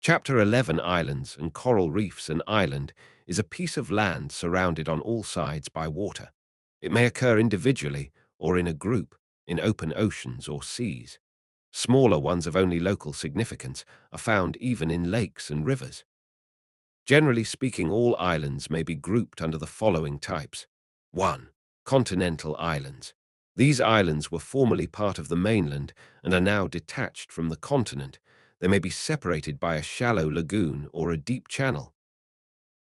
Chapter 11 Islands and Coral Reefs. An island is a piece of land surrounded on all sides by water. It may occur individually or in a group, in open oceans or seas. Smaller ones of only local significance are found even in lakes and rivers. Generally speaking, all islands may be grouped under the following types. 1. Continental islands. These islands were formerly part of the mainland and are now detached from the continent. They may be separated by a shallow lagoon or a deep channel.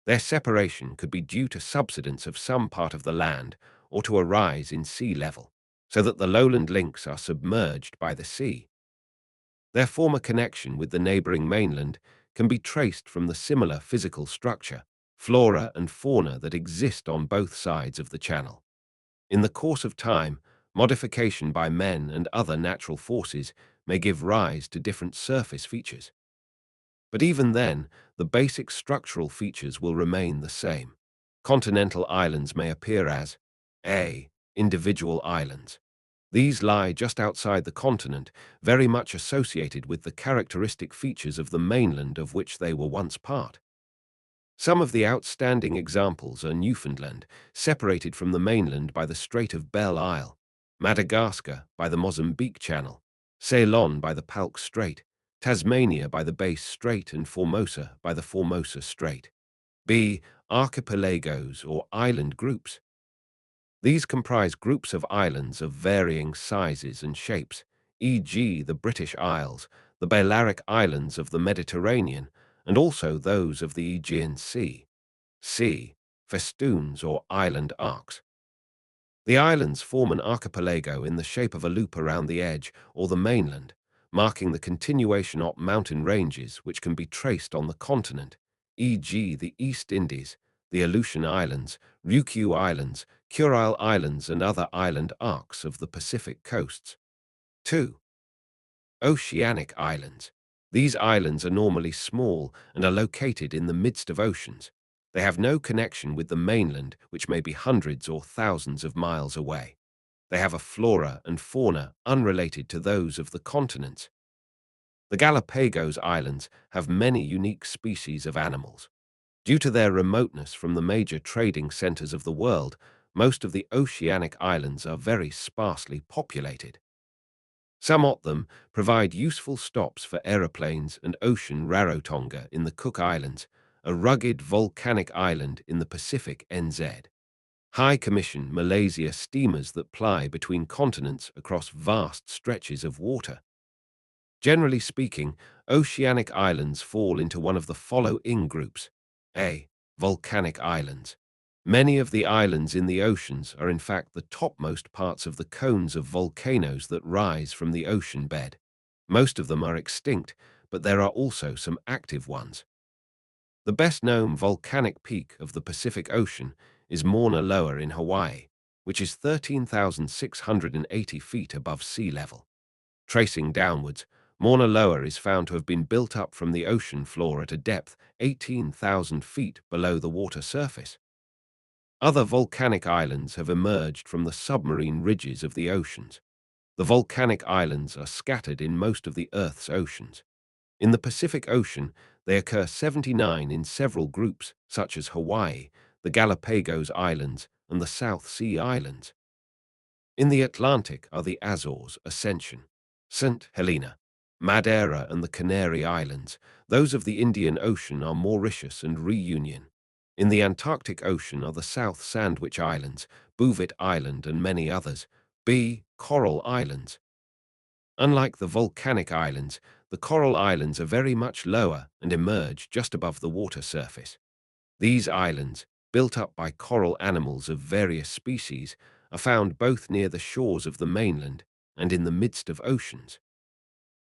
Their separation could be due to subsidence of some part of the land or to a rise in sea level, so that the lowland links are submerged by the sea. Their former connection with the neighboring mainland can be traced from the similar physical structure, flora and fauna that exist on both sides of the channel. In the course of time, modification by men and other natural forces may give rise to different surface features. But even then, the basic structural features will remain the same. Continental islands may appear as a. Individual islands. These lie just outside the continent, very much associated with the characteristic features of the mainland of which they were once part. Some of the outstanding examples are Newfoundland, separated from the mainland by the Strait of Belle Isle, Madagascar by the Mozambique Channel, Ceylon by the Palk Strait, Tasmania by the Bass Strait, and Formosa by the Formosa Strait. B. Archipelagos or island groups. These comprise groups of islands of varying sizes and shapes, e.g. the British Isles, the Balearic Islands of the Mediterranean, and also those of the Aegean Sea. C. Festoons or island arcs. The islands form an archipelago in the shape of a loop around the edge or the mainland, marking the continuation of mountain ranges which can be traced on the continent, e.g. the East Indies, the Aleutian Islands, Ryukyu Islands, Kurile Islands, and other island arcs of the Pacific coasts. 2. Oceanic islands. These islands are normally small and are located in the midst of oceans. They have no connection with the mainland, which may be hundreds or thousands of miles away. They have a flora and fauna unrelated to those of the continents. The Galapagos Islands have many unique species of animals. Due to their remoteness from the major trading centers of the world, most of the oceanic islands are very sparsely populated. Some of them provide useful stops for aeroplanes and ocean Rarotonga in the Cook Islands, a rugged volcanic island in the Pacific NZ. High Commission Malaysia steamers that ply between continents across vast stretches of water. Generally speaking, oceanic islands fall into one of the following groups. A. Volcanic islands. Many of the islands in the oceans are in fact the topmost parts of the cones of volcanoes that rise from the ocean bed. Most of them are extinct, but there are also some active ones. The best-known volcanic peak of the Pacific Ocean is Mauna Loa in Hawaii, which is 13,680 feet above sea level. Tracing downwards, Mauna Loa is found to have been built up from the ocean floor at a depth 18,000 feet below the water surface. Other volcanic islands have emerged from the submarine ridges of the oceans. The volcanic islands are scattered in most of the Earth's oceans. In the Pacific Ocean, they occur 79 in several groups, such as Hawaii, the Galapagos Islands, and the South Sea Islands. In the Atlantic are the Azores, Ascension, St. Helena, Madeira, and the Canary Islands. Those of the Indian Ocean are Mauritius and Reunion. In the Antarctic Ocean are the South Sandwich Islands, Bouvet Island, and many others. B. Coral Islands. Unlike the volcanic islands, the coral islands are very much lower and emerge just above the water surface. These islands, built up by coral animals of various species, are found both near the shores of the mainland and in the midst of oceans.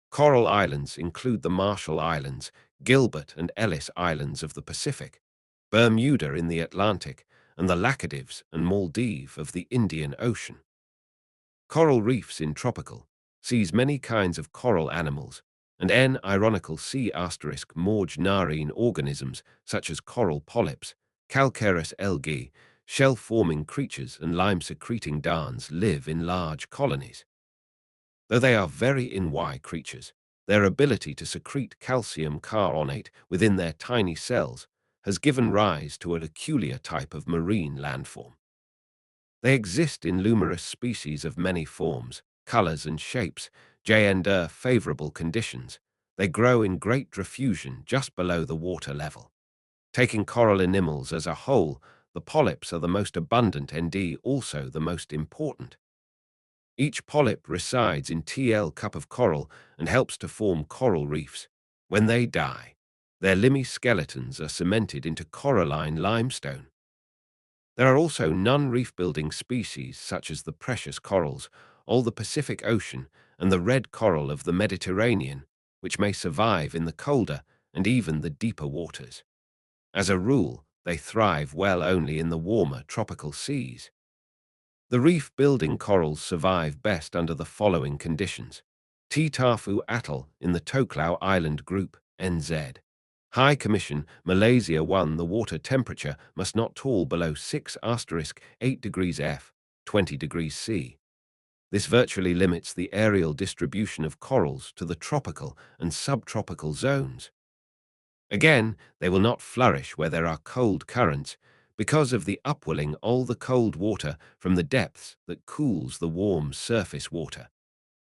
Coral islands include the Marshall Islands, Gilbert and Ellis Islands of the Pacific, Bermuda in the Atlantic, and the Laccadives and Maldives of the Indian Ocean. Coral reefs in tropical seas many kinds of coral animals, and ironical sea asterisk marine organisms such as coral polyps, calcareous algae, shell-forming creatures, and lime-secreting darns live in large colonies. Though they are very creatures, Their ability to secrete calcium carbonate within their tiny cells has given rise to a peculiar type of marine landform. They exist in numerous species of many forms, colors, and shapes, under favorable conditions. They grow in great diffusion just below the water level. Taking coral animals as a whole, the polyps are the most abundant and also the most important. Each polyp resides in TL cup of coral and helps to form coral reefs. When they die, their limby skeletons are cemented into coralline limestone. There are also non-reef-building species such as the precious corals, all the Pacific Ocean, and the red coral of the Mediterranean, which may survive in the colder and even the deeper waters. As a rule, they thrive well only in the warmer tropical seas. The reef-building corals survive best under the following conditions. Tafu Atoll in the Tokelau Island Group, NZ. High Commission, Malaysia 1. The water temperature must not fall below 6*8 degrees F, 20 degrees C. This virtually limits the aerial distribution of corals to the tropical and subtropical zones. Again, they will not flourish where there are cold currents because of the upwelling all the cold water from the depths that cools the warm surface water.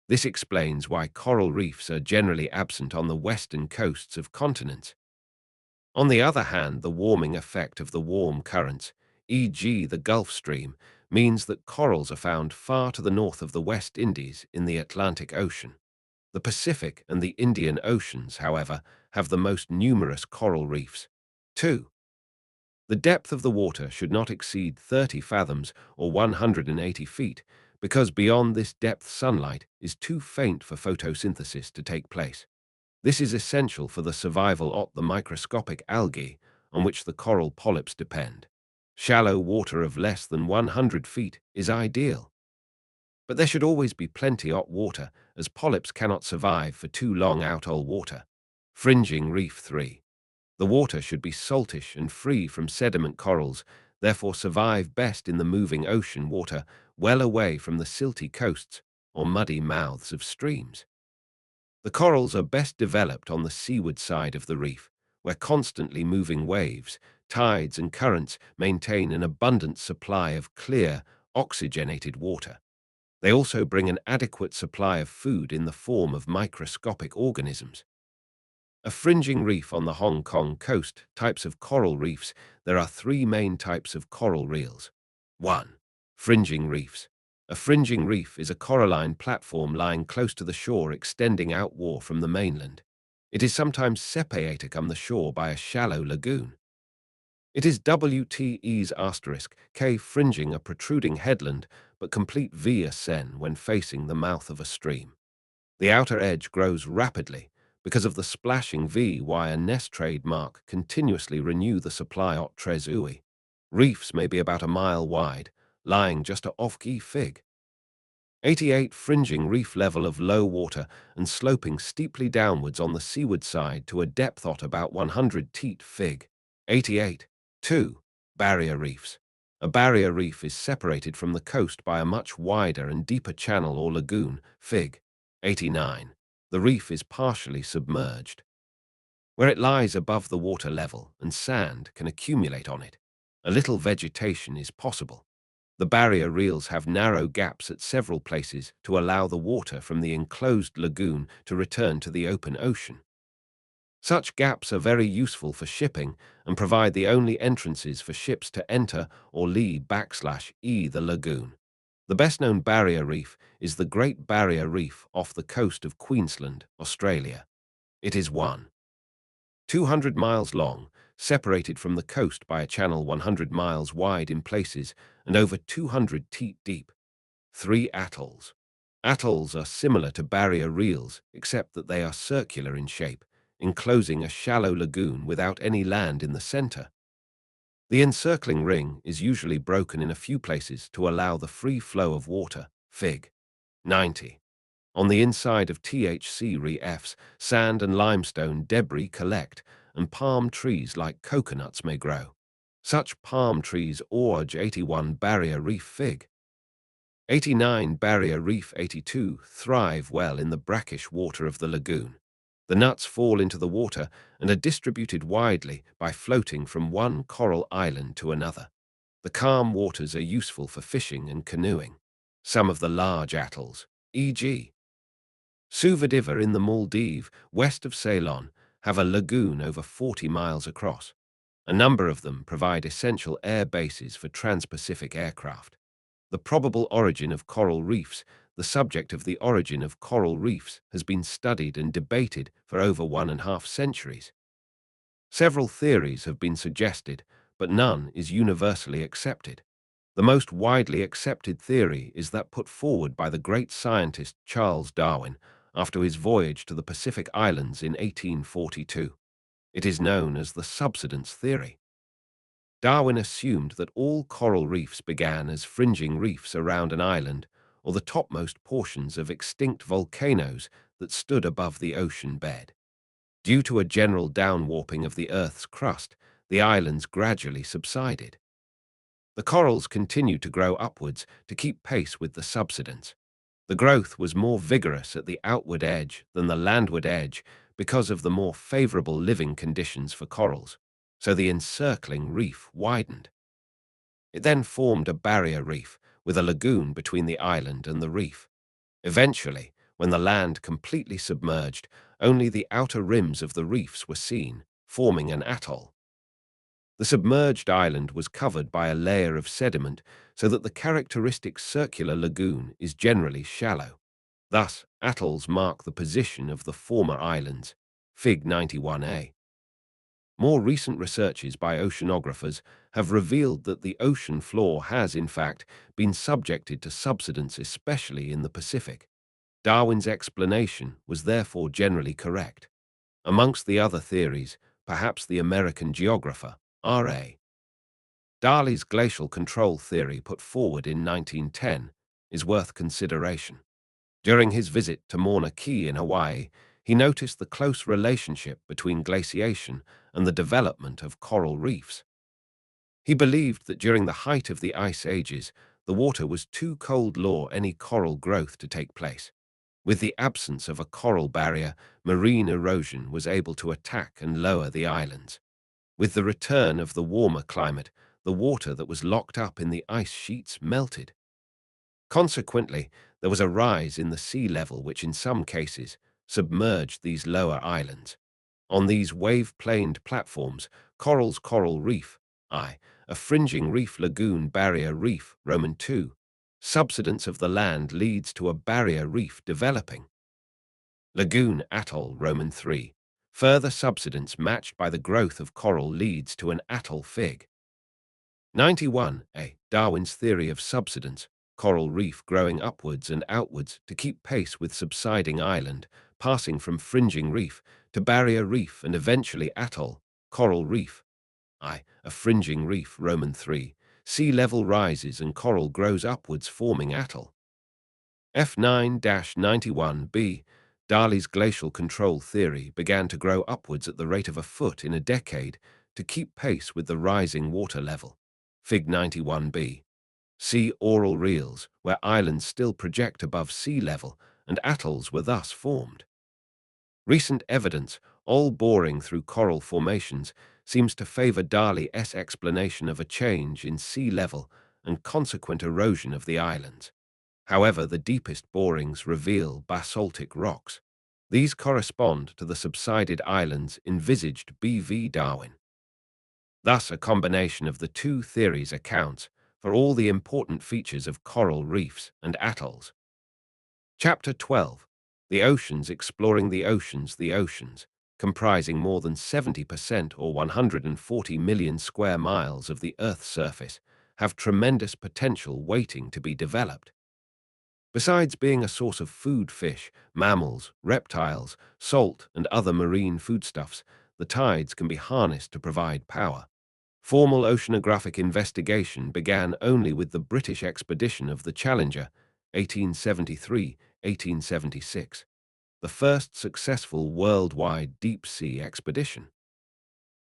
This explains why coral reefs are generally absent on the western coasts of continents. On the other hand, the warming effect of the warm currents, e.g. the Gulf Stream, means that corals are found far to the north of the West Indies in the Atlantic Ocean. The Pacific and the Indian Oceans, however, have the most numerous coral reefs. 2. The depth of the water should not exceed 30 fathoms or 180 feet, because beyond this depth sunlight is too faint for photosynthesis to take place. This is essential for the survival of the microscopic algae on which the coral polyps depend. Shallow water of less than 100 feet is ideal. But there should always be plenty of water, as polyps cannot survive for too long out of water. Fringing reef 3. The water should be saltish and free from sediment. Corals therefore survive best in the moving ocean water, well away from the silty coasts or muddy mouths of streams. The corals are best developed on the seaward side of the reef, where constantly moving waves, tides, and currents maintain an abundant supply of clear, oxygenated water. They also bring an adequate supply of food in the form of microscopic organisms. A fringing reef on the Hong Kong coast. Types of coral reefs. There are three main types of coral reefs. 1. Fringing reefs. A fringing reef is a coralline platform lying close to the shore extending outward from the mainland. It is sometimes separated from the shore by a shallow lagoon. It is WTE's asterisk K fringing a protruding headland but complete via sen when facing the mouth of a stream. The outer edge grows rapidly because of the splashing via nest trademark continuously renew the supply of trezui. Reefs may be about a mile wide, lying just off key fig. 88 fringing reef level of low water and sloping steeply downwards on the seaward side to a depth of about 100 teet fig. 88. 2. Barrier reefs. A barrier reef is separated from the coast by a much wider and deeper channel or lagoon, fig. 89. The reef is partially submerged, where it lies above the water level and sand can accumulate on it. A little vegetation is possible. The barrier reefs have narrow gaps at several places to allow the water from the enclosed lagoon to return to the open ocean. Such gaps are very useful for shipping and provide the only entrances for ships to enter or leave the lagoon. The best-known barrier reef is the Great Barrier Reef off the coast of Queensland, Australia. It is 200 miles long, separated from the coast by a channel 100 miles wide in places and over 200 feet deep. 3 atolls. Atolls are similar to barrier reefs, except that they are circular in shape, enclosing a shallow lagoon without any land in the center. The encircling ring is usually broken in a few places to allow the free flow of water, fig. 90. On the inside of THC reefs, sand and limestone debris collect, and palm trees like coconuts may grow. Such palm trees urge 81 barrier reef fig. 89 barrier reef 82 thrive well in the brackish water of the lagoon. The nuts fall into the water and are distributed widely by floating from one coral island to another. The calm waters are useful for fishing and canoeing. Some of the large atolls, e.g. Suvadiva in the Maldives, west of Ceylon, have a lagoon over 40 miles across. A number of them provide essential air bases for trans-Pacific aircraft. The probable origin of coral reefs. The subject of the origin of coral reefs has been studied and debated for over 1.5 centuries. Several theories have been suggested, but none is universally accepted. The most widely accepted theory is that put forward by the great scientist Charles Darwin after his voyage to the Pacific Islands in 1842. It is known as the subsidence theory. Darwin assumed that all coral reefs began as fringing reefs around an island or the topmost portions of extinct volcanoes that stood above the ocean bed. Due to a general downwarping of the Earth's crust, the islands gradually subsided. The corals continued to grow upwards to keep pace with the subsidence. The growth was more vigorous at the outward edge than the landward edge because of the more favorable living conditions for corals, so the encircling reef widened. It then formed a barrier reef with a lagoon between the island and the reef. Eventually, when the land completely submerged, only the outer rims of the reefs were seen, forming an atoll. The submerged island was covered by a layer of sediment so that the characteristic circular lagoon is generally shallow. Thus, atolls mark the position of the former islands. Fig 91a. More recent researches by oceanographers have revealed that the ocean floor has, in fact, been subjected to subsidence, especially in the Pacific. Darwin's explanation was therefore generally correct. Amongst the other theories, perhaps the American geographer, R.A. Darley's glacial control theory put forward in 1910 is worth consideration. During his visit to Mauna Kea in Hawaii, he noticed the close relationship between glaciation and the development of coral reefs. He believed that during the height of the ice ages, the water was too cold for any coral growth to take place. With the absence of a coral barrier, marine erosion was able to attack and lower the islands. With the return of the warmer climate, the water that was locked up in the ice sheets melted. Consequently, there was a rise in the sea level which in some cases submerged these lower islands. On these wave-planed platforms, coral reef, a fringing reef lagoon barrier reef, Roman II, subsidence of the land leads to a barrier reef developing. Lagoon atoll, Roman III, further subsidence matched by the growth of coral leads to an atoll. Fig. 91a. Darwin's theory of subsidence, coral reef growing upwards and outwards to keep pace with subsiding island, passing from fringing reef to barrier reef and eventually atoll, coral reef. A fringing reef, Roman III. Sea level rises and coral grows upwards forming atoll. F9-91b. Darley's glacial control theory began to grow upwards at the rate of a foot in a decade to keep pace with the rising water level. Fig 91b. See aural reels, where islands still project above sea level and atolls were thus formed. Recent evidence, all boring through coral formations, seems to favor Darley's explanation of a change in sea level and consequent erosion of the islands. However, the deepest borings reveal basaltic rocks. These correspond to the subsided islands envisaged B.V. Darwin. Thus, a combination of the two theories accounts for all the important features of coral reefs and atolls. Chapter 12. The Oceans, exploring the oceans. The oceans, comprising more than 70% or 140 million square miles of the Earth's surface, have tremendous potential waiting to be developed. Besides being a source of food, fish, mammals, reptiles, salt, and other marine foodstuffs, the tides can be harnessed to provide power. Formal oceanographic investigation began only with the British expedition of the Challenger, 1873-1876, the first successful worldwide deep-sea expedition.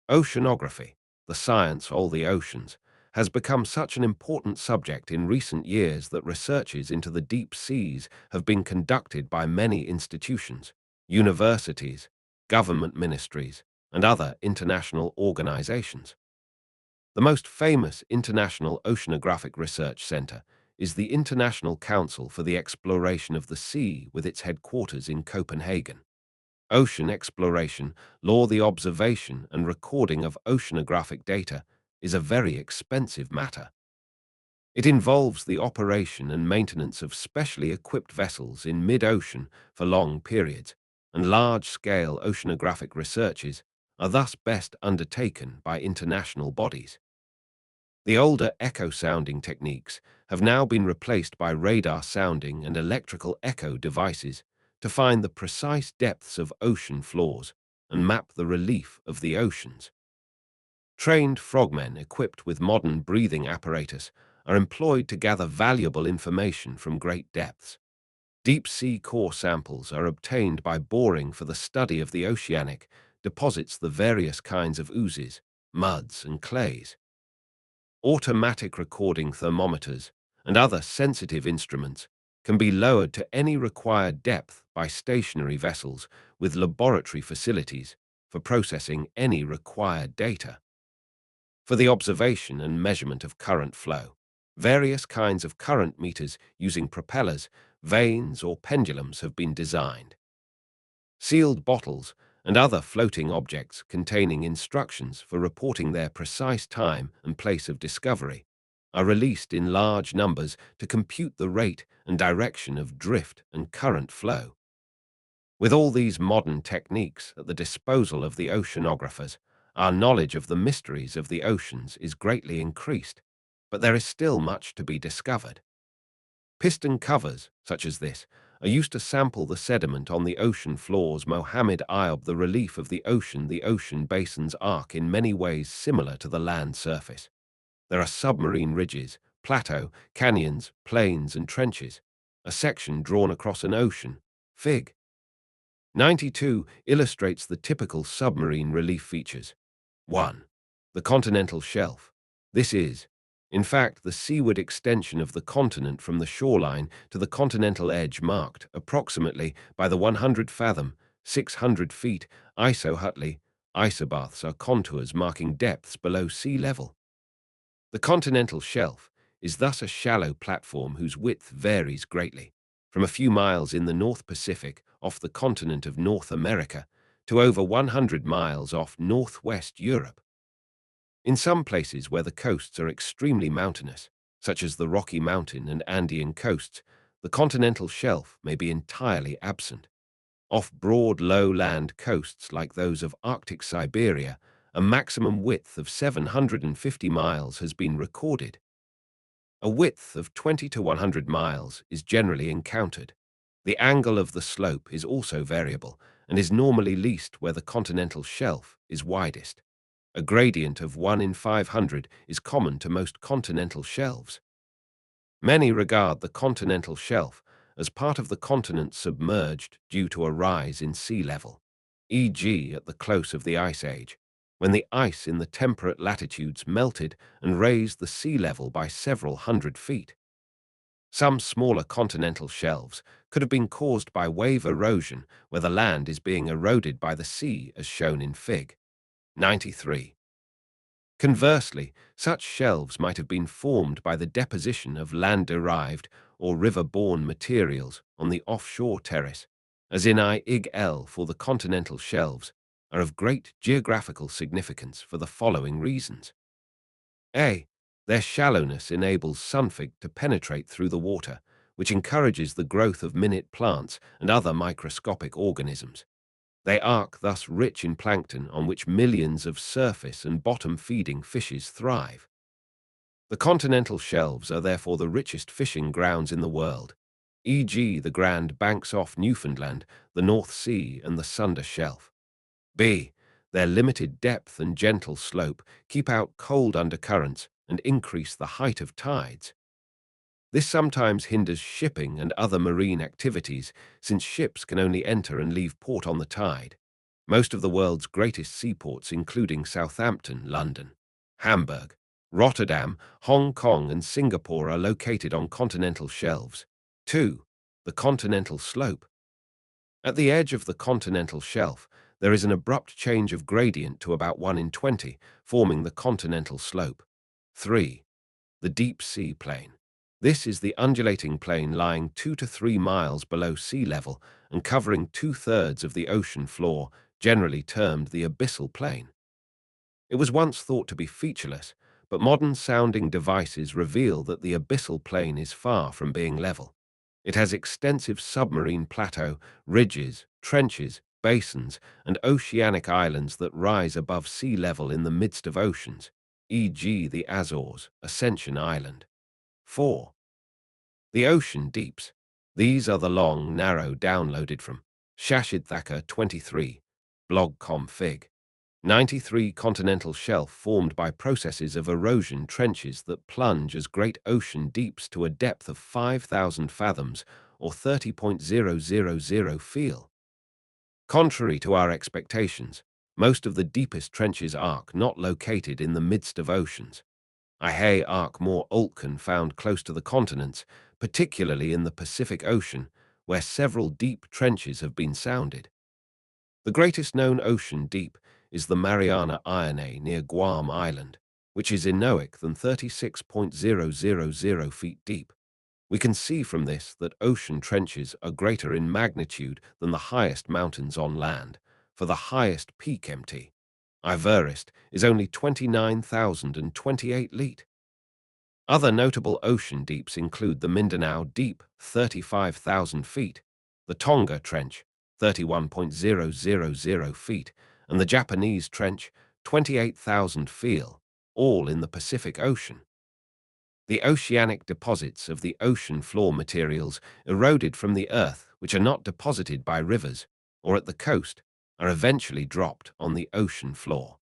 Oceanography, the science of all the oceans, has become such an important subject in recent years that researches into the deep seas have been conducted by many institutions, universities, government ministries, and other international organizations. The most famous international oceanographic research center is the International Council for the Exploration of the Sea, with its headquarters in Copenhagen. Ocean exploration, the observation and recording of oceanographic data, is a very expensive matter. It involves the operation and maintenance of specially equipped vessels in mid-ocean for long periods, and large-scale oceanographic researches are thus best undertaken by international bodies. The older echo sounding techniques have now been replaced by radar sounding and electrical echo devices to find the precise depths of ocean floors and map the relief of the oceans. Trained frogmen equipped with modern breathing apparatus are employed to gather valuable information from great depths. Deep-sea core samples are obtained by boring for the study of the oceanic deposits, the various kinds of oozes, muds, and clays. Automatic recording thermometers and other sensitive instruments can be lowered to any required depth by stationary vessels with laboratory facilities for processing any required data. For the observation and measurement of current flow, various kinds of current meters using propellers, vanes, or pendulums have been designed. Sealed bottles and other floating objects containing instructions for reporting their precise time and place of discovery are released in large numbers to compute the rate and direction of drift and current flow. With all these modern techniques at the disposal of the oceanographers, our knowledge of the mysteries of the oceans is greatly increased, but there is still much to be discovered. Piston covers, such as this, are used to sample the sediment on the ocean floors. Mohammed Ayub, the relief of the ocean basin's arc in many ways similar to the land surface. There are submarine ridges, plateau, canyons, plains, and trenches, a section drawn across an ocean. Fig. 92 illustrates the typical submarine relief features. 1. The continental shelf. This is, in fact, the seaward extension of the continent from the shoreline to the continental edge, marked approximately by the 100-fathom, 600 feet, iso-Hutley. Isobaths are contours marking depths below sea level. The continental shelf is thus a shallow platform whose width varies greatly, from a few miles in the North Pacific off the continent of North America to over 100 miles off northwest Europe. In some places where the coasts are extremely mountainous, such as the Rocky Mountain and Andean coasts, the continental shelf may be entirely absent. Off broad lowland coasts like those of Arctic Siberia, a maximum width of 750 miles has been recorded. A width of 20 to 100 miles is generally encountered. The angle of the slope is also variable and is normally least where the continental shelf is widest. A gradient of 1 in 500 is common to most continental shelves. Many regard the continental shelf as part of the continent submerged due to a rise in sea level, e.g. at the close of the Ice Age, when the ice in the temperate latitudes melted and raised the sea level by several hundred feet. Some smaller continental shelves could have been caused by wave erosion, where the land is being eroded by the sea, as shown in Fig. 93. Conversely, such shelves might have been formed by the deposition of land-derived or river-borne materials on the offshore terrace, as in Ig-L. For the continental shelves are of great geographical significance for the following reasons. A. Their shallowness enables sunfig to penetrate through the water, which encourages the growth of minute plants and other microscopic organisms. They are thus rich in plankton on which millions of surface and bottom-feeding fishes thrive. The continental shelves are therefore the richest fishing grounds in the world, e.g. the Grand Banks off Newfoundland, the North Sea, and the Sunda Shelf. B. Their limited depth and gentle slope keep out cold undercurrents and increase the height of tides. This sometimes hinders shipping and other marine activities, since ships can only enter and leave port on the tide. Most of the world's greatest seaports, including Southampton, London, Hamburg, Rotterdam, Hong Kong, and Singapore, are located on continental shelves. 2. The continental slope. At the edge of the continental shelf, there is an abrupt change of gradient to about 1 in 20, forming the continental slope. 3. The deep sea plain. This is the undulating plain lying 2 to 3 miles below sea level and covering two-thirds of the ocean floor, generally termed the abyssal plain. It was once thought to be featureless, but modern sounding devices reveal that the abyssal plain is far from being level. It has extensive submarine plateau, ridges, trenches, basins, and oceanic islands that rise above sea level in the midst of oceans, e.g. the Azores, Ascension Island. 4. The ocean deeps. These are the long, narrow, downloaded from Shashid Thacker 23, blog.com fig. 93 continental shelf formed by processes of erosion trenches that plunge as great ocean deeps to a depth of 5,000 fathoms or 30.000 feel. Contrary to our expectations, most of the deepest trenches are not located in the midst of oceans. I arc more Oltken found close to the continents, particularly in the Pacific Ocean, where several deep trenches have been sounded. The greatest known ocean deep is the Mariana Ione near Guam Island, which is enoic than 36.000 feet deep. We can see from this that ocean trenches are greater in magnitude than the highest mountains on land, for the highest peak MT, Everest, is only 29,028 feet. Other notable ocean deeps include the Mindanao Deep, 35,000 feet, the Tonga Trench, 31.000 feet, and the Japanese Trench, 28,000 feet, all in the Pacific Ocean. The oceanic deposits of the ocean floor materials eroded from the earth, which are not deposited by rivers or at the coast, are eventually dropped on the ocean floor.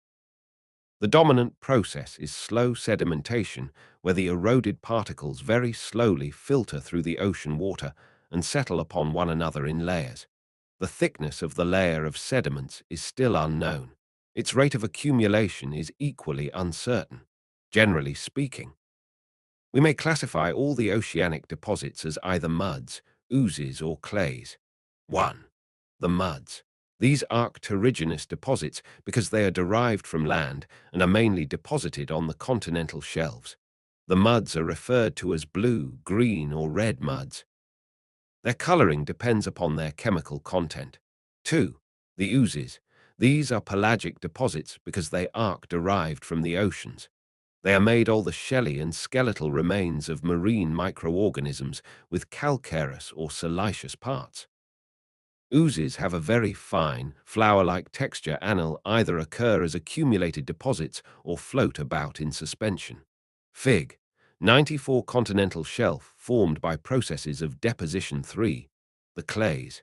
The dominant process is slow sedimentation, where the eroded particles very slowly filter through the ocean water and settle upon one another in layers. The thickness of the layer of sediments is still unknown. Its rate of accumulation is equally uncertain. Generally speaking, we may classify all the oceanic deposits as either muds, oozes, or clays. 1. The muds. These are terrigenous deposits because they are derived from land and are mainly deposited on the continental shelves. The muds are referred to as blue, green, or red muds. Their coloring depends upon their chemical content. 2. The oozes. These are pelagic deposits because they are derived from the oceans. They are made all the shelly and skeletal remains of marine microorganisms with calcareous or siliceous parts. Oozes have a very fine, flour-like texture and either occur as accumulated deposits or float about in suspension. Fig. 94 continental shelf formed by processes of deposition 3, the clays.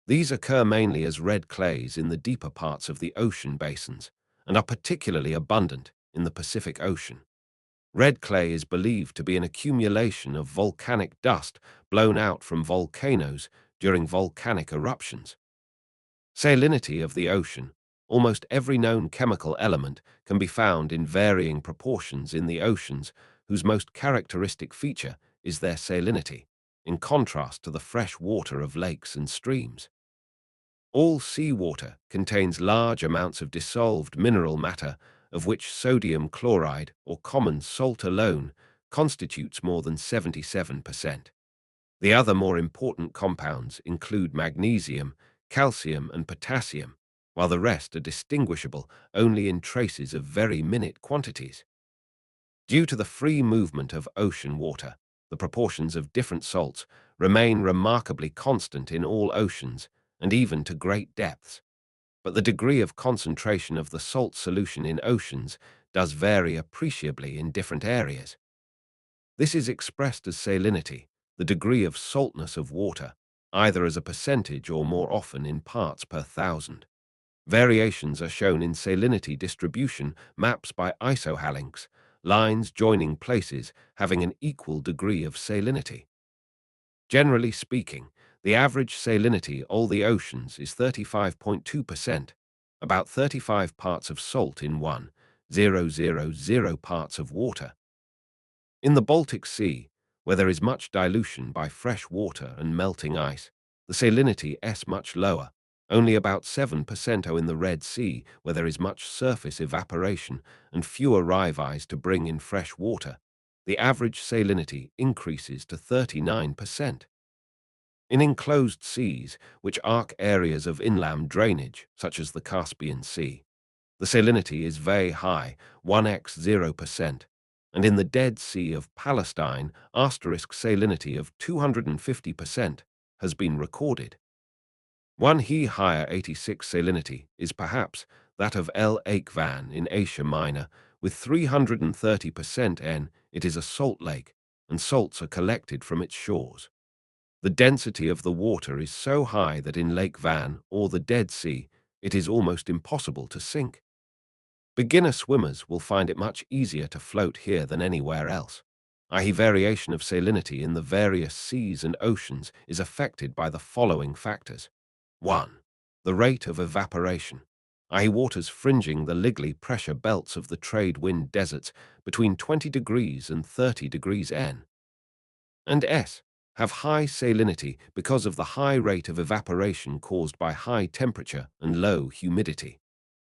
These occur mainly as red clays in the deeper parts of the ocean basins and are particularly abundant in the Pacific Ocean. Red clay is believed to be an accumulation of volcanic dust blown out from volcanoes during volcanic eruptions. Salinity of the ocean. Almost every known chemical element can be found in varying proportions in the oceans, whose most characteristic feature is their salinity, in contrast to the fresh water of lakes and streams. All seawater contains large amounts of dissolved mineral matter, of which sodium chloride, or common salt alone, constitutes more than 77%. The other more important compounds include magnesium, calcium, and potassium, while the rest are distinguishable only in traces of very minute quantities. Due to the free movement of ocean water, the proportions of different salts remain remarkably constant in all oceans and even to great depths. But the degree of concentration of the salt solution in oceans does vary appreciably in different areas. This is expressed as salinity, the degree of saltness of water, either as a percentage or more often in parts per thousand. Variations are shown in salinity distribution maps by isohalinks, lines joining places having an equal degree of salinity. Generally speaking, the average salinity all the oceans is 35.2%, about 35 parts of salt in 1,000 parts of water. In the Baltic Sea, where there is much dilution by fresh water and melting ice, the salinity is much lower, Only about 7% are in the Red Sea, where there is much surface evaporation and fewer rive to bring in fresh water. The average salinity increases to 39%. In enclosed seas, which arc areas of inland drainage, such as the Caspian Sea, the salinity is very high, 1x 0%, and in the Dead Sea of Palestine, asterisk salinity of 250% has been recorded. One he higher 86 salinity is perhaps that of El Akvan in Asia Minor, with 330% N. It is a salt lake, and salts are collected from its shores. The density of the water is so high that in Lake Van or the Dead Sea, it is almost impossible to sink. Beginner swimmers will find it much easier to float here than anywhere else. I.e. variation of salinity in the various seas and oceans is affected by the following factors. 1. The rate of evaporation, i.e. waters fringing the Ligley pressure belts of the trade wind deserts between 20 degrees and 30 degrees N. And S. have high salinity because of the high rate of evaporation caused by high temperature and low humidity.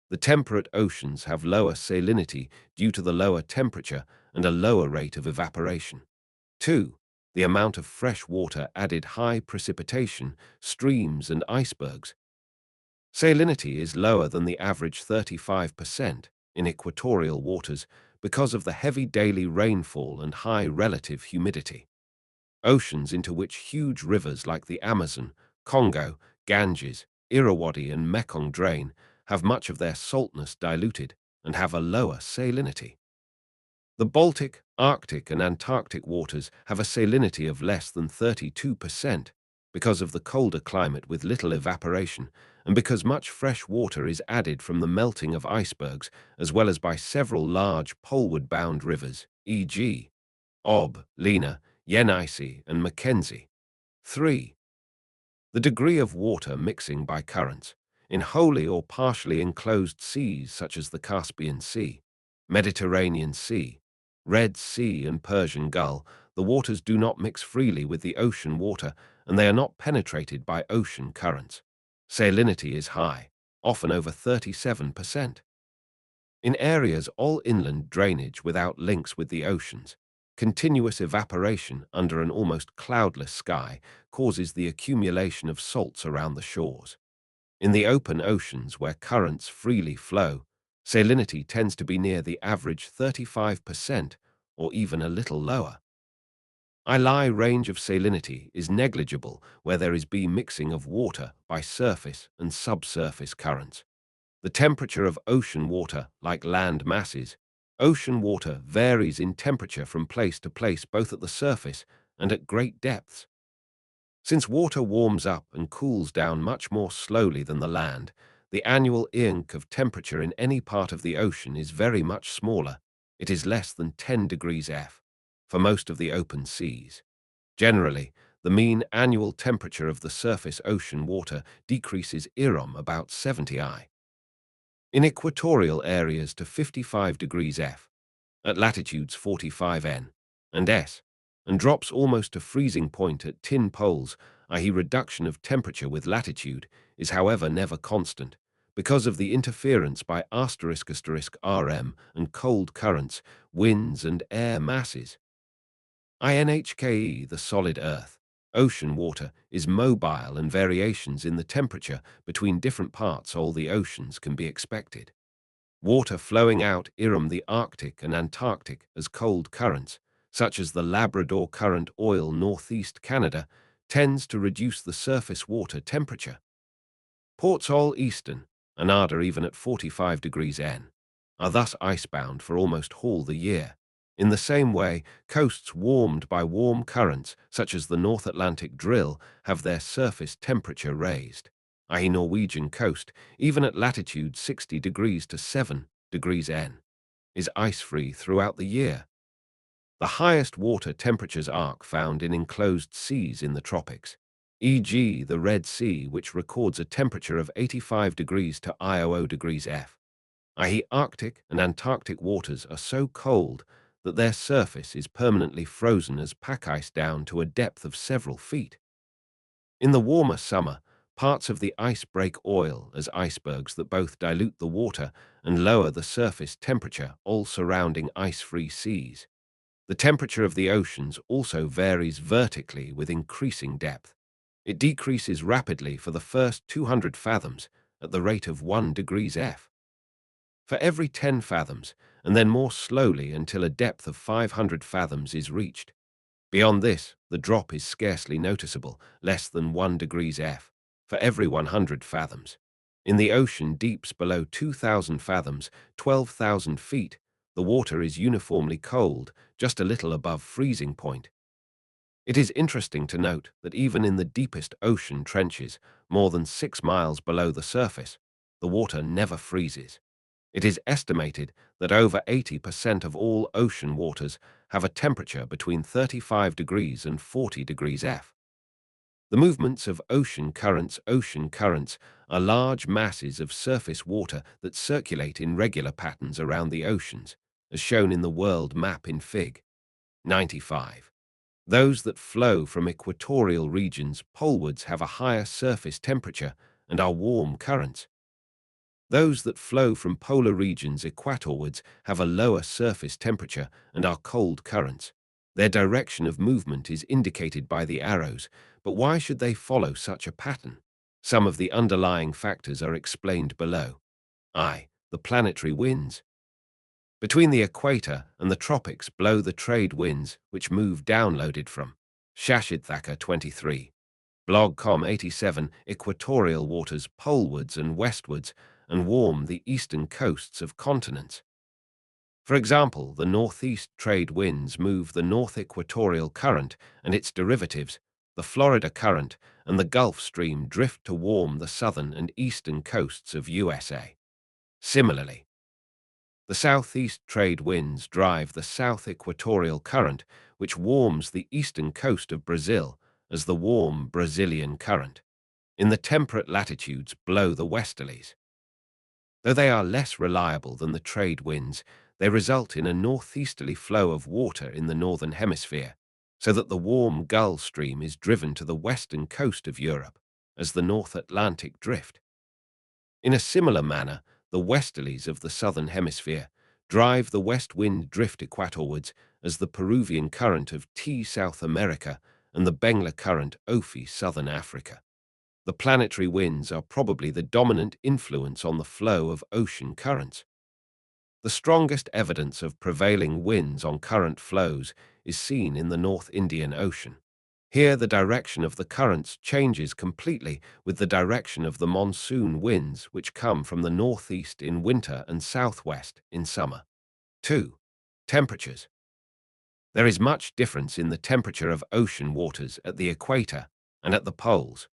The temperate oceans have lower salinity due to the lower temperature and a lower rate of evaporation. 2. The amount of fresh water added high precipitation, streams and icebergs. Salinity is lower than the average 35% in equatorial waters because of the heavy daily rainfall and high relative humidity. Oceans into which huge rivers like the Amazon, Congo, Ganges, Irrawaddy and Mekong drain have much of their saltness diluted and have a lower salinity. The Baltic, Arctic and Antarctic waters have a salinity of less than 32% because of the colder climate with little evaporation and because much fresh water is added from the melting of icebergs as well as by several large poleward-bound rivers, e.g. Ob, Lena, Yenisei and Mackenzie. 3. The degree of water mixing by currents. In wholly or partially enclosed seas such as the Caspian Sea, Mediterranean Sea, Red Sea and Persian Gulf, the waters do not mix freely with the ocean water and they are not penetrated by ocean currents. Salinity is high, often over 37%. In areas all inland drainage without links with the oceans, continuous evaporation under an almost cloudless sky causes the accumulation of salts around the shores. In the open oceans where currents freely flow, salinity tends to be near the average 35% or even a little lower. I range of salinity is negligible where there is mixing of water by surface and subsurface currents. The temperature of ocean water, like land masses, ocean water varies in temperature from place to place both at the surface and at great depths. Since water warms up and cools down much more slowly than the land, the annual ink of temperature in any part of the ocean is very much smaller. It is less than 10 degrees F for most of the open seas. Generally, the mean annual temperature of the surface ocean water decreases about 70 I. In equatorial areas to 55 degrees F, at latitudes 45 N and S, and drops almost to freezing point at tin poles, i.e. reduction of temperature with latitude, is however never constant, because of the interference by **RM and cold currents, winds and air masses. INHKE, the solid earth, ocean water, is mobile and variations in the temperature between different parts all the oceans can be expected. Water flowing out the Arctic and Antarctic as cold currents, such as the Labrador Current oil northeast Canada, tends to reduce the surface water temperature. Ports all eastern, Anada even at 45 degrees N, are thus icebound for almost all the year. In the same way, coasts warmed by warm currents, such as the North Atlantic drill, have their surface temperature raised, i.e. Norwegian coast, even at latitude 60 degrees to 7 degrees N, is ice-free throughout the year. The highest water temperatures are found in enclosed seas in the tropics, e.g. the Red Sea, which records a temperature of 85 degrees to 0 degrees F, i.e. Arctic and Antarctic waters are so cold that their surface is permanently frozen as pack ice down to a depth of several feet. In the warmer summer, Parts of the ice break oil as icebergs that both dilute the water and lower the surface temperature, all surrounding ice-free seas. The temperature of the oceans also varies vertically with increasing depth. It decreases rapidly for the first 200 fathoms at the rate of 1 degrees F. For every 10 fathoms, and then more slowly until a depth of 500 fathoms is reached. Beyond this, the drop is scarcely noticeable, less than 1 degrees F, for every 100 fathoms. In the ocean deeps below 2,000 fathoms, 12,000 feet, the water is uniformly cold, just a little above freezing point. It is interesting to note that even in the deepest ocean trenches, more than 6 miles below the surface, the water never freezes. It is estimated that over 80% of all ocean waters have a temperature between 35 degrees and 40 degrees F. The movements of ocean currents are large masses of surface water that circulate in regular patterns around the oceans, as shown in the world map in Fig. 95. Those that flow from equatorial regions polewards have a higher surface temperature and are warm currents. Those that flow from polar regions equatorwards have a lower surface temperature and are cold currents. Their direction of movement is indicated by the arrows, but why should they follow such a pattern? Some of the underlying factors are explained below. I. The planetary winds. Between the equator and the tropics blow the trade winds, which move downloaded from Shashid Thacker 23. Blog.com 87 equatorial waters polewards and westwards and warm the eastern coasts of continents. For example, the northeast trade winds move the North Equatorial Current and its derivatives, the Florida Current, and the Gulf Stream drift to warm the southern and eastern coasts of USA. Similarly, the southeast trade winds drive the South Equatorial Current, which warms the eastern coast of Brazil, as the warm Brazilian Current. In the temperate latitudes blow the westerlies. Though they are less reliable than the trade winds, they result in a northeasterly flow of water in the northern hemisphere, so that the warm Gulf Stream is driven to the western coast of Europe, as the North Atlantic drift. In a similar manner, the westerlies of the southern hemisphere drive the west wind drift equatorwards as the Peruvian current of T South America and the Bengla current Ophi southern Africa. The planetary winds are probably the dominant influence on the flow of ocean currents. The strongest evidence of prevailing winds on current flows is seen in the North Indian Ocean. Here, the direction of the currents changes completely with the direction of the monsoon winds, which come from the northeast in winter and southwest in summer. 2. Temperatures. There is much difference in the temperature of ocean waters at the equator and at the poles.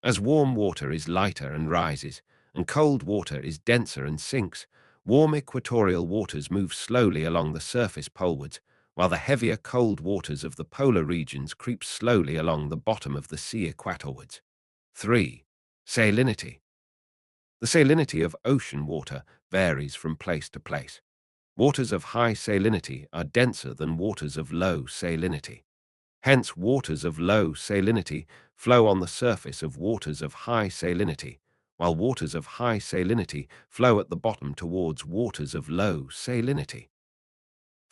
As warm water is lighter and rises, and cold water is denser and sinks, warm equatorial waters move slowly along the surface polewards, while the heavier cold waters of the polar regions creep slowly along the bottom of the sea equatorwards. 3. Salinity. The salinity of ocean water varies from place to place. Waters of high salinity are denser than waters of low salinity. Hence, waters of low salinity flow on the surface of waters of high salinity, while waters of high salinity flow at the bottom towards waters of low salinity.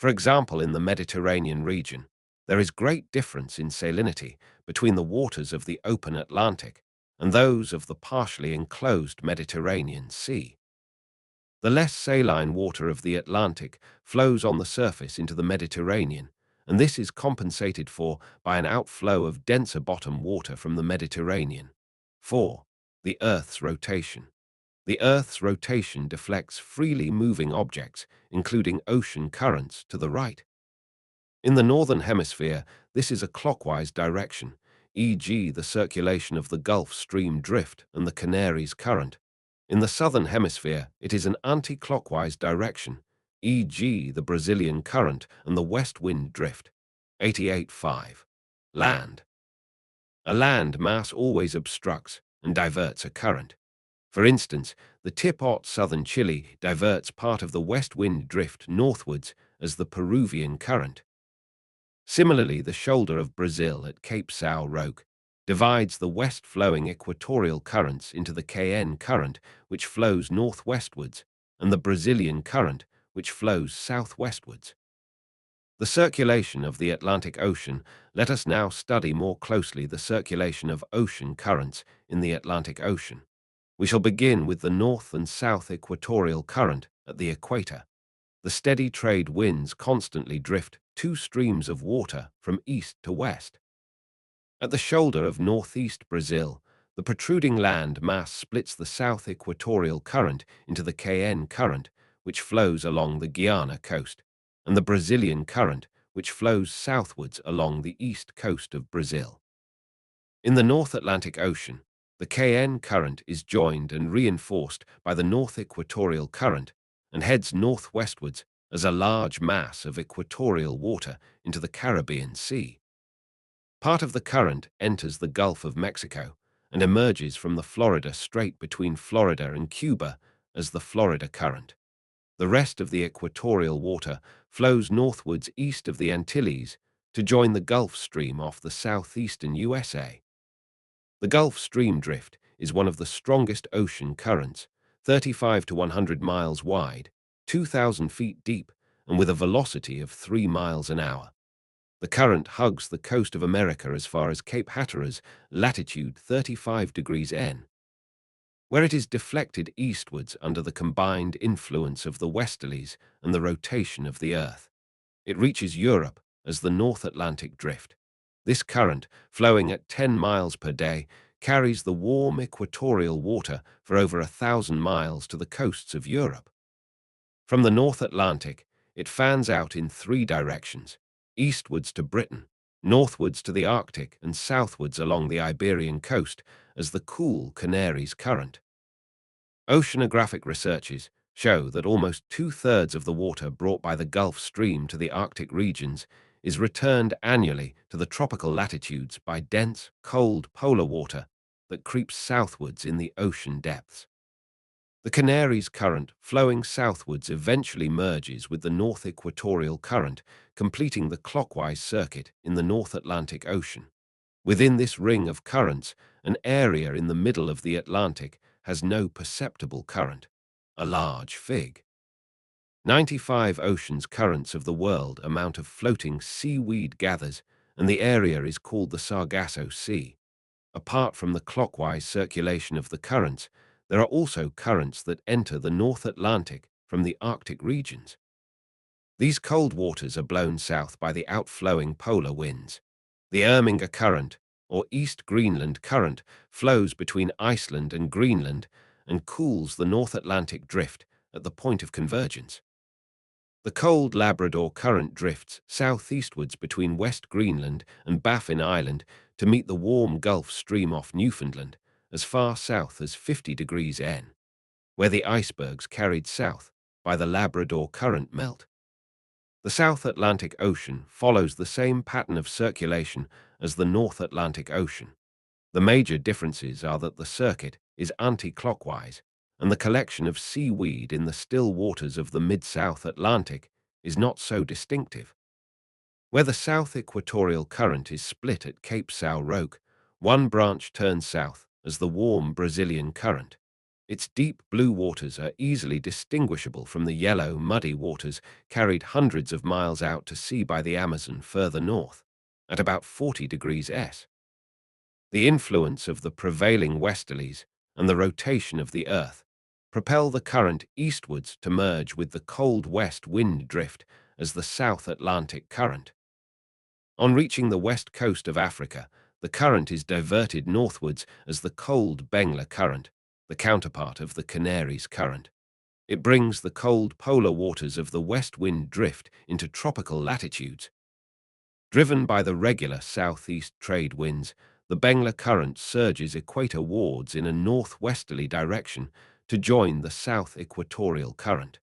For example, in the Mediterranean region, there is great difference in salinity between the waters of the open Atlantic and those of the partially enclosed Mediterranean Sea. The less saline water of the Atlantic flows on the surface into the Mediterranean, and this is compensated for by an outflow of denser bottom water from the Mediterranean. 4. The Earth's rotation. The Earth's rotation deflects freely moving objects, including ocean currents, to the right. In the northern hemisphere, this is a clockwise direction, e.g. the circulation of the Gulf Stream drift and the Canaries current. In the southern hemisphere, it is an anti-clockwise direction, e.g. the Brazilian current and the west wind drift. 88.5. Land. A land mass always obstructs and diverts a current. For instance, the tip-hot southern Chile diverts part of the west wind drift northwards as the Peruvian current. Similarly, the shoulder of Brazil at Cape São Roque divides the west-flowing equatorial currents into the KN current, which flows northwestwards, and the Brazilian current, which flows southwestwards. The circulation of the Atlantic Ocean. Let us now study more closely the circulation of ocean currents in the Atlantic Ocean. We shall begin with the north and south equatorial current at the equator. The steady trade winds constantly drift two streams of water from east to west. At the shoulder of northeast Brazil, the protruding land mass splits the south equatorial current into the KN current, which flows along the Guiana coast, and the Brazilian current, which flows southwards along the east coast of Brazil. In the North Atlantic Ocean, the KN current is joined and reinforced by the North Equatorial Current and heads northwestwards as a large mass of equatorial water into the Caribbean Sea. Part of the current enters the Gulf of Mexico and emerges from the Florida Strait between Florida and Cuba as the Florida Current. The rest of the equatorial water flows northwards east of the Antilles to join the Gulf Stream off the southeastern USA. The Gulf Stream drift is one of the strongest ocean currents, 35 to 100 miles wide, 2,000 feet deep, and with a velocity of 3 miles an hour. The current hugs the coast of America as far as Cape Hatteras, latitude 35 degrees N, where it is deflected eastwards under the combined influence of the westerlies and the rotation of the Earth. It reaches Europe as the North Atlantic Drift. This current, flowing at 10 miles per day, carries the warm equatorial water for over 1,000 miles to the coasts of Europe. From the North Atlantic, it fans out in three directions: eastwards to Britain, northwards to the Arctic, and southwards along the Iberian coast as the cool Canaries Current. Oceanographic researches show that almost two-thirds of the water brought by the Gulf Stream to the Arctic regions is returned annually to the tropical latitudes by dense, cold polar water that creeps southwards in the ocean depths. The Canaries Current, flowing southwards, eventually merges with the North Equatorial Current, completing the clockwise circuit in the North Atlantic Ocean. Within this ring of currents, an area in the middle of the Atlantic has no perceptible current, a large fig. 95 oceans currents of the world amount of floating seaweed gathers, and the area is called the Sargasso Sea. Apart from the clockwise circulation of the currents, there are also currents that enter the North Atlantic from the Arctic regions. These cold waters are blown south by the outflowing polar winds. The Erminger Current, or East Greenland Current, flows between Iceland and Greenland and cools the North Atlantic Drift at the point of convergence. The cold Labrador Current drifts southeastwards between West Greenland and Baffin Island to meet the warm Gulf Stream off Newfoundland, as far south as 50 degrees N, where the icebergs carried south by the Labrador Current melt. The South Atlantic Ocean follows the same pattern of circulation as the North Atlantic Ocean. The major differences are that the circuit is anti-clockwise, and the collection of seaweed in the still waters of the mid-South Atlantic is not so distinctive. Where the South Equatorial Current is split at Cape São Roque, one branch turns south as the warm Brazilian Current. Its deep blue waters are easily distinguishable from the yellow, muddy waters carried hundreds of miles out to sea by the Amazon further north, at about 40 degrees S. The influence of the prevailing westerlies and the rotation of the Earth propel the current eastwards to merge with the cold west wind drift as the South Atlantic Current. On reaching the west coast of Africa, the current is diverted northwards as the cold Bengla Current, the counterpart of the Canaries Current. It brings the cold polar waters of the west wind drift into tropical latitudes. Driven by the regular southeast trade winds, the Bengla Current surges equator-wards in a northwesterly direction to join the South Equatorial Current.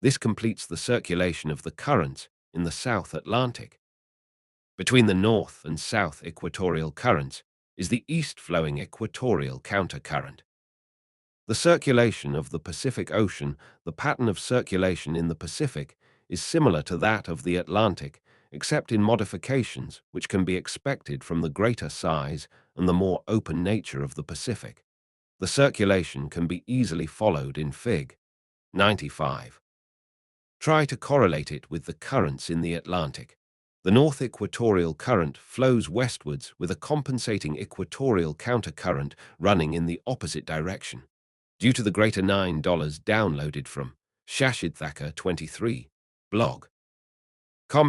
This completes the circulation of the currents in the South Atlantic. Between the North and South Equatorial Currents is the east-flowing Equatorial Countercurrent. The circulation of the Pacific Ocean. The pattern of circulation in the Pacific is similar to that of the Atlantic, except in modifications which can be expected from the greater size and the more open nature of the Pacific. The circulation can be easily followed in Fig. 95. Try to correlate it with the currents in the Atlantic. The North Equatorial Current flows westwards with a compensating equatorial countercurrent running in the opposite direction. Due to the greater $9 downloaded from Shashid Thacker 23 blog.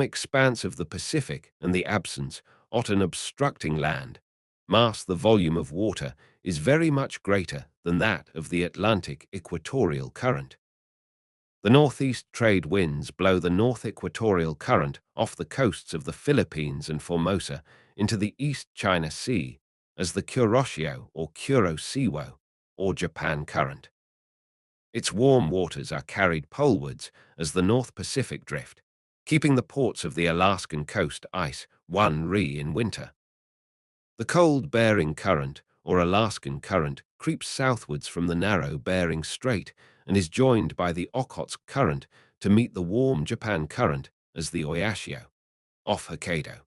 Expanse of the Pacific and the absence of an obstructing land mass the volume of water is very much greater than that of the Atlantic Equatorial Current. The northeast trade winds blow the North Equatorial Current off the coasts of the Philippines and Formosa into the East China Sea as the Kuroshio or Kuroshio or Japan Current. Its warm waters are carried polewards as the North Pacific Drift, keeping the ports of the Alaskan coast ice one-re in winter. The cold Bering Current, or Alaskan Current, creeps southwards from the narrow Bering Strait and is joined by the Okhotsk Current to meet the warm Japan Current as the Oyashio, off Hokkaido.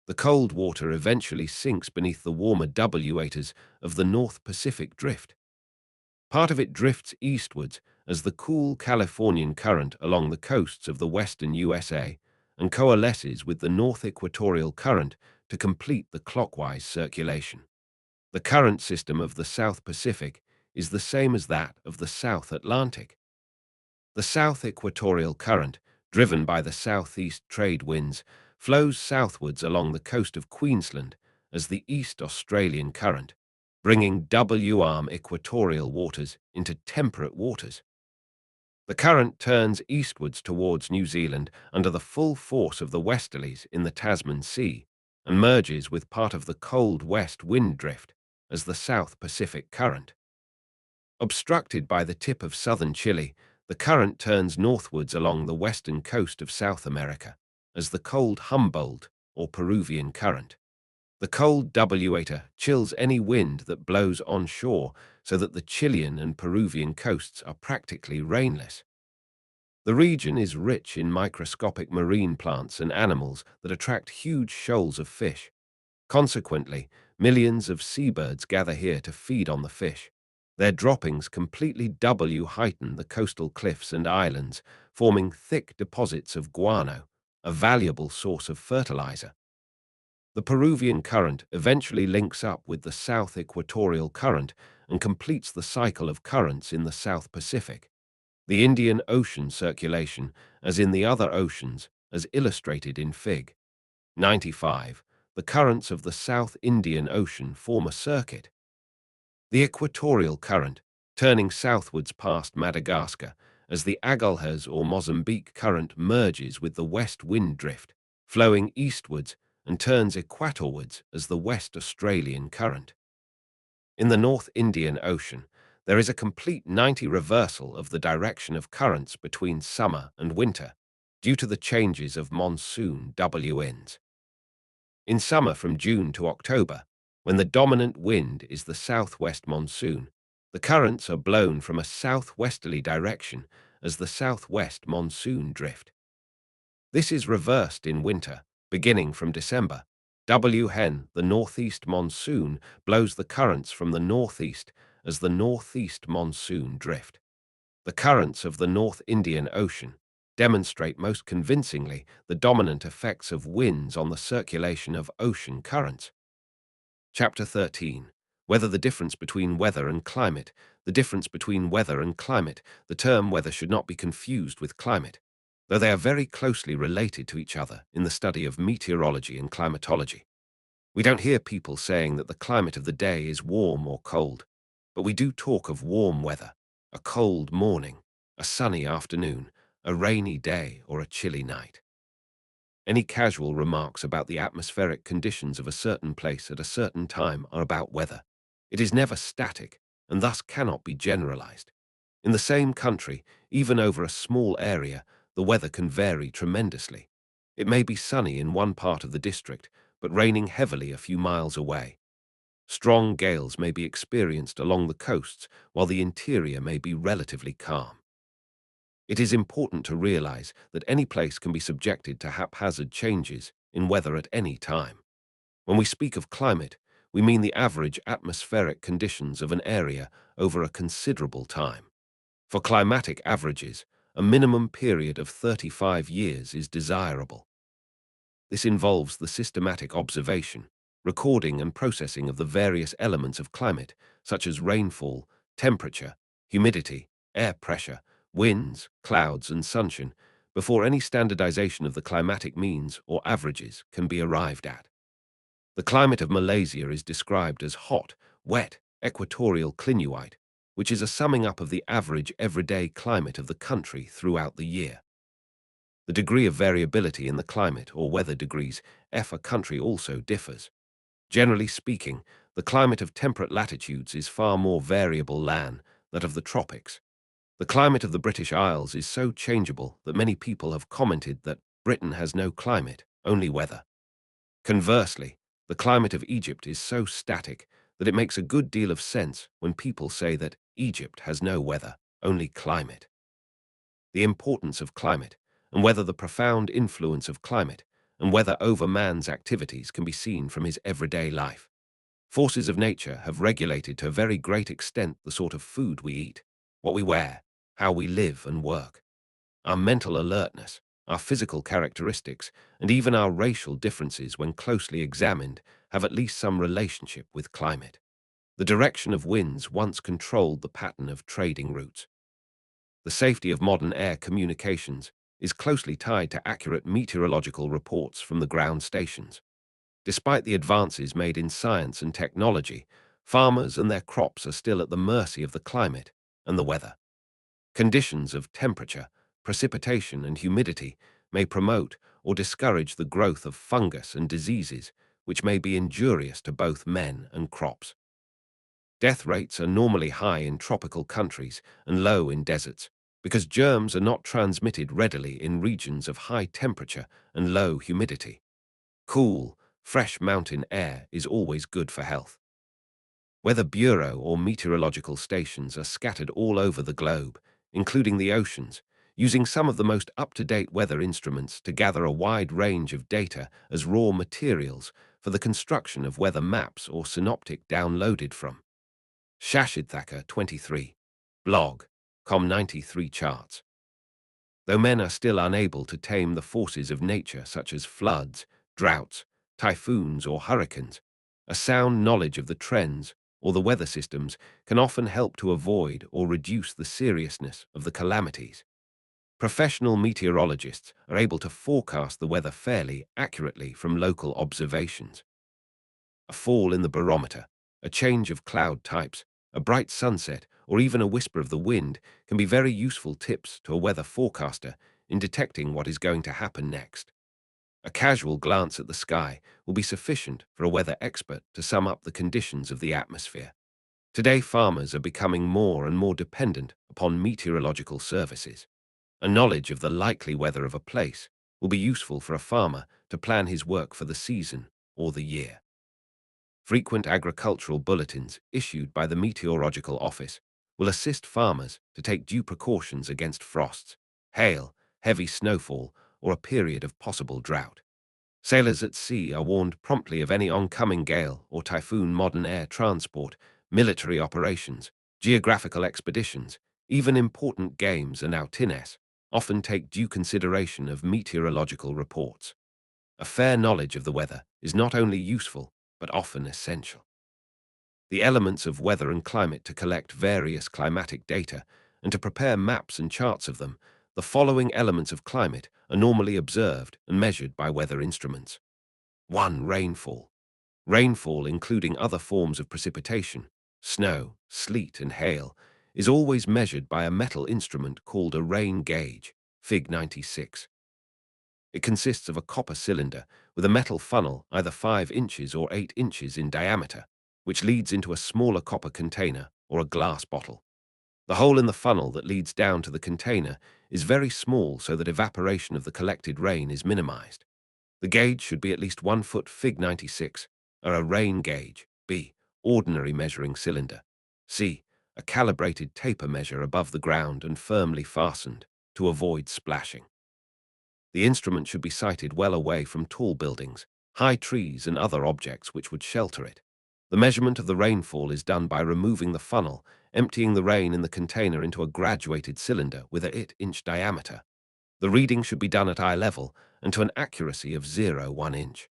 The cold water eventually sinks beneath the warmer waters of the North Pacific Drift. Part of it drifts eastwards as the cool Californian Current along the coasts of the western USA and coalesces with the North Equatorial Current to complete the clockwise circulation. The current system of the South Pacific is the same as that of the South Atlantic. The South Equatorial Current, driven by the southeast trade winds, flows southwards along the coast of Queensland as the East Australian Current, bringing W-arm equatorial waters into temperate waters. The current turns eastwards towards New Zealand under the full force of the westerlies in the Tasman Sea and merges with part of the cold west wind drift as the South Pacific Current. Obstructed by the tip of southern Chile, the current turns northwards along the western coast of South America as the cold Humboldt or Peruvian Current. The cold water chills any wind that blows onshore so that the Chilean and Peruvian coasts are practically rainless. The region is rich in microscopic marine plants and animals that attract huge shoals of fish. Consequently, millions of seabirds gather here to feed on the fish. Their droppings completely heighten the coastal cliffs and islands, forming thick deposits of guano, a valuable source of fertilizer. The Peruvian Current eventually links up with the South Equatorial Current and completes the cycle of currents in the South Pacific. The Indian Ocean circulation, as in the other oceans, as illustrated in Fig. 95, the currents of the South Indian Ocean form a circuit. The Equatorial Current, turning southwards past Madagascar, as the Agulhas or Mozambique Current merges with the west wind drift, flowing eastwards and turns equatorwards as the West Australian Current. In the North Indian Ocean, there is a complete 90 reversal of the direction of currents between summer and winter, due to the changes of monsoon winds. In summer from June to October, when the dominant wind is the southwest monsoon, the currents are blown from a southwesterly direction as the southwest monsoon drift. This is reversed in winter, beginning from December. The northeast monsoon blows the currents from the northeast as the northeast monsoon drift. The currents of the North Indian Ocean demonstrate most convincingly the dominant effects of winds on the circulation of ocean currents. Chapter 13. Whether the difference between weather and climate. The difference between weather and climate. The term weather should not be confused with climate, though they are very closely related to each other in the study of meteorology and climatology. We don't hear people saying that the climate of the day is warm or cold, but we do talk of warm weather, a cold morning, a sunny afternoon, a rainy day, or a chilly night. Any casual remarks about the atmospheric conditions of a certain place at a certain time are about weather. It is never static, and thus cannot be generalized. In the same country, even over a small area, the weather can vary tremendously. It may be sunny in one part of the district, but raining heavily a few miles away. Strong gales may be experienced along the coasts, while the interior may be relatively calm. It is important to realize that any place can be subjected to haphazard changes in weather at any time. When we speak of climate, we mean the average atmospheric conditions of an area over a considerable time. For climatic averages, a minimum period of 35 years is desirable. This involves the systematic observation, recording and processing of the various elements of climate, such as rainfall, temperature, humidity, air pressure, winds, clouds, and sunshine, before any standardization of the climatic means or averages can be arrived at. The climate of Malaysia is described as hot, wet, equatorial clinuite, which is a summing up of the average everyday climate of the country throughout the year. The degree of variability in the climate or weather degrees F a country also differs. Generally speaking, the climate of temperate latitudes is far more variable than that of the tropics. The climate of the British Isles is so changeable that many people have commented that Britain has no climate, only weather. Conversely, the climate of Egypt is so static that it makes a good deal of sense when people say that Egypt has no weather, only climate. The importance of climate, and whether the profound influence of climate, and whether over man's activities can be seen from his everyday life. Forces of nature have regulated to a very great extent the sort of food we eat, what we wear, how we live and work. Our mental alertness, our physical characteristics, and even our racial differences when closely examined have at least some relationship with climate. The direction of winds once controlled the pattern of trading routes. The safety of modern air communications is closely tied to accurate meteorological reports from the ground stations. Despite the advances made in science and technology, farmers and their crops are still at the mercy of the climate and the weather. Conditions of temperature, precipitation, and humidity may promote or discourage the growth of fungus and diseases, which may be injurious to both men and crops. Death rates are normally high in tropical countries and low in deserts, because germs are not transmitted readily in regions of high temperature and low humidity. Cool, fresh mountain air is always good for health. Weather bureau or meteorological stations are scattered all over the globe, including the oceans, using some of the most up-to-date weather instruments to gather a wide range of data as raw materials for the construction of weather maps or synoptic downloaded from Shashid 23, blog, Com93 charts. Though men are still unable to tame the forces of nature such as floods, droughts, typhoons or hurricanes, a sound knowledge of the trends or the weather systems can often help to avoid or reduce the seriousness of the calamities. Professional meteorologists are able to forecast the weather fairly accurately from local observations. A fall in the barometer, a change of cloud types, a bright sunset, or even a whisper of the wind can be very useful tips to a weather forecaster in detecting what is going to happen next. A casual glance at the sky will be sufficient for a weather expert to sum up the conditions of the atmosphere. Today, farmers are becoming more and more dependent upon meteorological services. A knowledge of the likely weather of a place will be useful for a farmer to plan his work for the season or the year. Frequent agricultural bulletins issued by the Meteorological Office will assist farmers to take due precautions against frosts, hail, heavy snowfall, or a period of possible drought. Sailors at sea are warned promptly of any oncoming gale or typhoon. Modern air transport, military operations, geographical expeditions, even important games and outines often take due consideration of meteorological reports. A fair knowledge of the weather is not only useful, but often essential. The elements of weather and climate to collect various climatic data and to prepare maps and charts of them, the following elements of climate are normally observed and measured by weather instruments. 1. Rainfall. Rainfall, including other forms of precipitation, snow, sleet, and hail, is always measured by a metal instrument called a rain gauge, Fig 96. It consists of a copper cylinder with a metal funnel either 5 inches or 8 inches in diameter, which leads into a smaller copper container or a glass bottle. The hole in the funnel that leads down to the container is very small so that evaporation of the collected rain is minimized. The gauge should be at least 1 foot. Fig 96 are a rain gauge, B, ordinary measuring cylinder, C, a calibrated taper measure above the ground and firmly fastened, to avoid splashing. The instrument should be sited well away from tall buildings, high trees, and other objects which would shelter it. The measurement of the rainfall is done by removing the funnel, emptying the rain in the container into a graduated cylinder with a 1-inch diameter. The reading should be done at eye level and to an accuracy of 0.1 inch.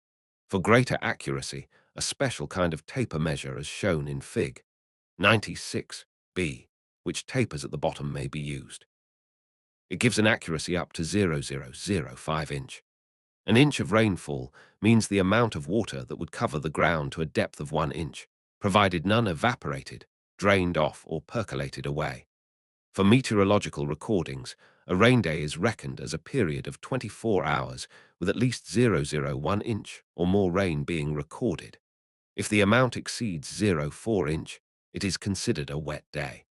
For greater accuracy, a special kind of taper measure as shown in Fig. 96b, which tapers at the bottom, may be used. It gives an accuracy up to 0.0005 inch. An inch of rainfall means the amount of water that would cover the ground to a depth of 1 inch, provided none evaporated, drained off, or percolated away. For meteorological recordings, a rain day is reckoned as a period of 24 hours with at least 0.01 inch or more rain being recorded. If the amount exceeds 0.4 inch, it is considered a wet day.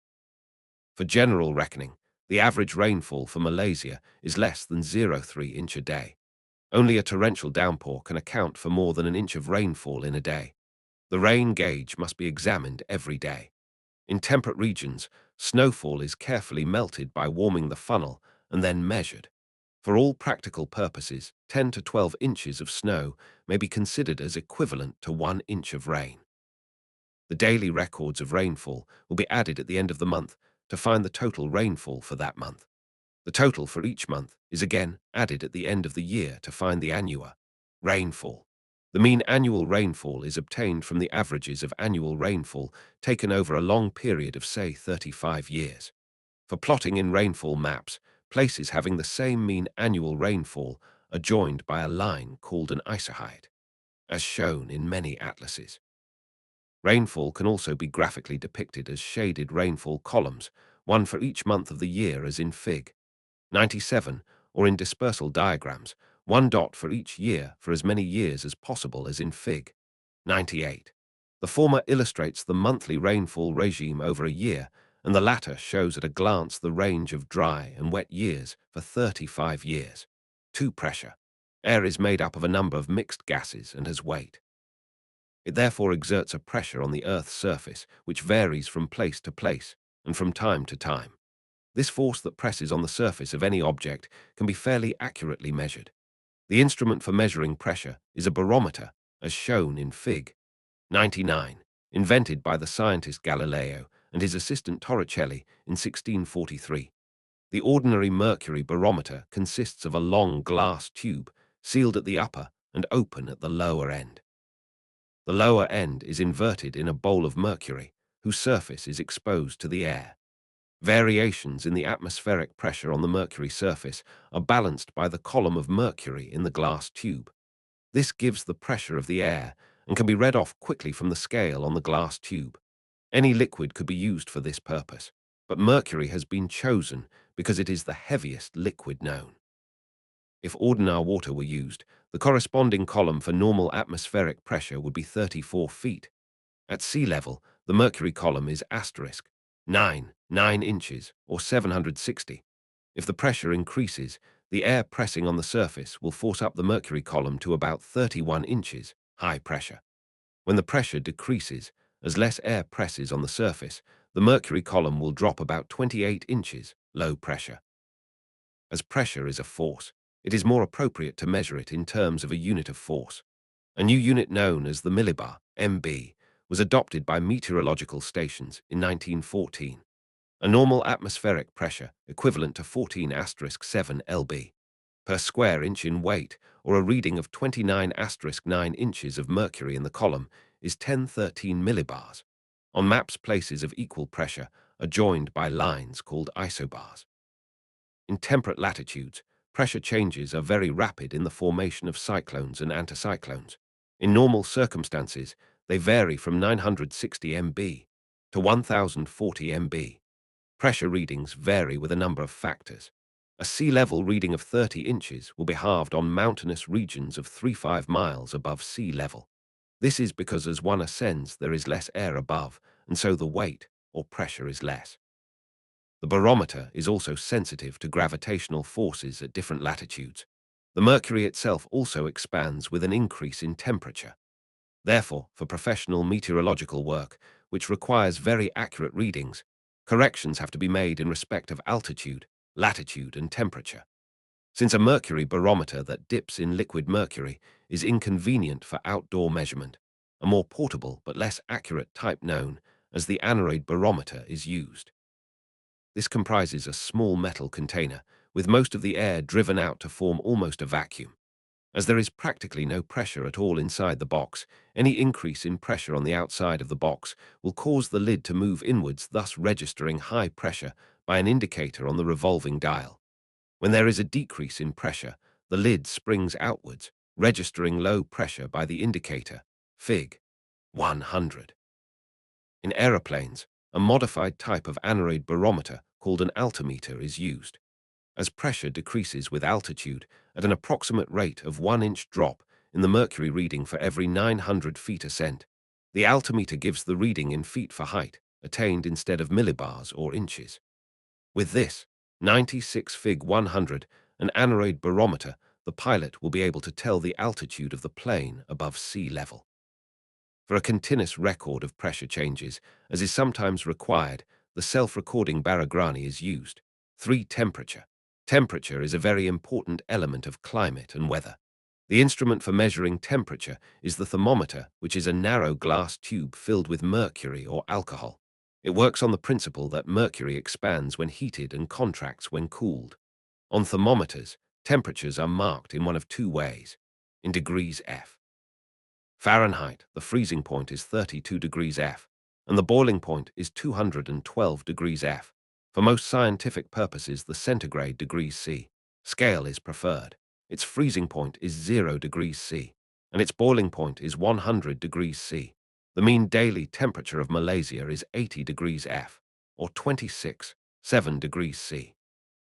For general reckoning, the average rainfall for Malaysia is less than 0.3 inch a day. Only a torrential downpour can account for more than an inch of rainfall in a day. The rain gauge must be examined every day. In temperate regions, snowfall is carefully melted by warming the funnel and then measured. For all practical purposes, 10 to 12 inches of snow may be considered as equivalent to 1 inch of rain. The daily records of rainfall will be added at the end of the month to find the total rainfall for that month. The total for each month is again added at the end of the year to find the annual rainfall. The mean annual rainfall is obtained from the averages of annual rainfall taken over a long period of, say, 35 years. For plotting in rainfall maps, places having the same mean annual rainfall are joined by a line called an isohyet, as shown in many atlases. Rainfall can also be graphically depicted as shaded rainfall columns, one for each month of the year as in Fig. 97, or in dispersal diagrams, one dot for each year for as many years as possible as in Fig. 98. The former illustrates the monthly rainfall regime over a year, and the latter shows at a glance the range of dry and wet years for 35 years. 2. Pressure. Air is made up of a number of mixed gases and has weight. It therefore exerts a pressure on the Earth's surface which varies from place to place and from time to time. This force that presses on the surface of any object can be fairly accurately measured. The instrument for measuring pressure is a barometer, as shown in Fig. 99, invented by the scientist Galileo and his assistant Torricelli in 1643. The ordinary mercury barometer consists of a long glass tube, sealed at the upper and open at the lower end. The lower end is inverted in a bowl of mercury, whose surface is exposed to the air. Variations in the atmospheric pressure on the mercury surface are balanced by the column of mercury in the glass tube. This gives the pressure of the air and can be read off quickly from the scale on the glass tube. Any liquid could be used for this purpose, but mercury has been chosen because it is the heaviest liquid known. If ordinary water were used, the corresponding column for normal atmospheric pressure would be 34 feet. At sea level, the mercury column is asterisk 9 inches, or 760. If the pressure increases, the air pressing on the surface will force up the mercury column to about 31 inches, high pressure. When the pressure decreases, as less air presses on the surface, the mercury column will drop about 28 inches, low pressure. As pressure is a force, it is more appropriate to measure it in terms of a unit of force. A new unit known as the millibar, MB, was adopted by meteorological stations in 1914. A normal atmospheric pressure, equivalent to 14*7 lb per square inch in weight, or a reading of 29*9 inches of mercury in the column, is 1013 millibars. On maps, places of equal pressure are joined by lines called isobars. In temperate latitudes, pressure changes are very rapid in the formation of cyclones and anticyclones. In normal circumstances, they vary from 960 mb to 1040 mb. Pressure readings vary with a number of factors. A sea level reading of 30 inches will be halved on mountainous regions of 3-5 miles above sea level. This is because as one ascends, there is less air above, and so the weight, or pressure, is less. The barometer is also sensitive to gravitational forces at different latitudes. The mercury itself also expands with an increase in temperature. Therefore, for professional meteorological work, which requires very accurate readings, corrections have to be made in respect of altitude latitude, and temperature. Since a mercury barometer that dips in liquid mercury is inconvenient for outdoor measurement, a more portable but less accurate type known as the aneroid barometer is used. This comprises a small metal container with most of the air driven out to form almost a vacuum. As there is practically no pressure at all inside the box, any increase in pressure on the outside of the box will cause the lid to move inwards, thus registering high pressure by an indicator on the revolving dial. When there is a decrease in pressure, the lid springs outwards, registering low pressure by the indicator, Fig. 100. In aeroplanes, a modified type of aneroid barometer called an altimeter is used. As pressure decreases with altitude at an approximate rate of 1-inch drop in the mercury reading for every 900 feet ascent, the altimeter gives the reading in feet for height, attained instead of millibars or inches. With this 96 Fig 100, an aneroid barometer, the pilot will be able to tell the altitude of the plane above sea level. For a continuous record of pressure changes, as is sometimes required, the self-recording barogram is used. 3. Temperature. Temperature is a very important element of climate and weather. The instrument for measuring temperature is the thermometer, which is a narrow glass tube filled with mercury or alcohol. It works on the principle that mercury expands when heated and contracts when cooled. On thermometers, temperatures are marked in one of two ways: in degrees F. Fahrenheit, the freezing point is 32 degrees F, and the boiling point is 212 degrees F. For most scientific purposes, the centigrade degrees C scale is preferred. Its freezing point is 0 degrees C, and its boiling point is 100 degrees C. The mean daily temperature of Malaysia is 80 degrees F, or 26.7 degrees C.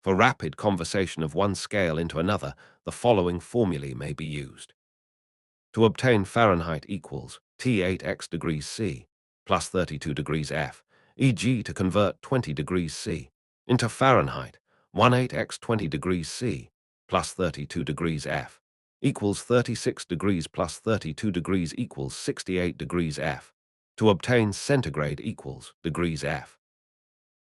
For rapid conversion of one scale into another, the following formulae may be used. To obtain Fahrenheit equals T8x degrees C plus 32 degrees F, e.g. to convert 20 degrees C into Fahrenheit, 18x 20 degrees C plus 32 degrees F equals 36 degrees plus 32 degrees equals 68 degrees F. To obtain centigrade equals degrees F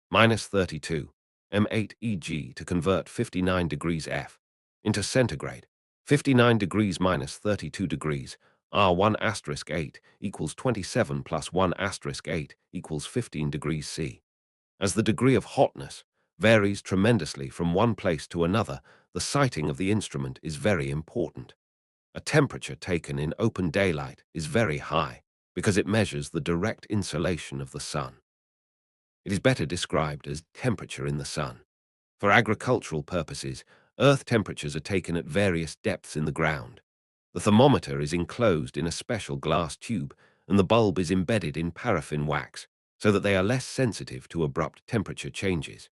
minus 32 M8, e.g. to convert 59 degrees F into centigrade, 59 degrees minus 32 degrees, R1 asterisk 8 equals 27 plus 1 asterisk 8 equals 15 degrees C. As the degree of hotness varies tremendously from one place to another, the sighting of the instrument is very important. A temperature taken in open daylight is very high because it measures the direct insolation of the sun. It is better described as temperature in the sun. For agricultural purposes, earth temperatures are taken at various depths in the ground. The thermometer is enclosed in a special glass tube, and the bulb is embedded in paraffin wax, so that they are less sensitive to abrupt temperature changes.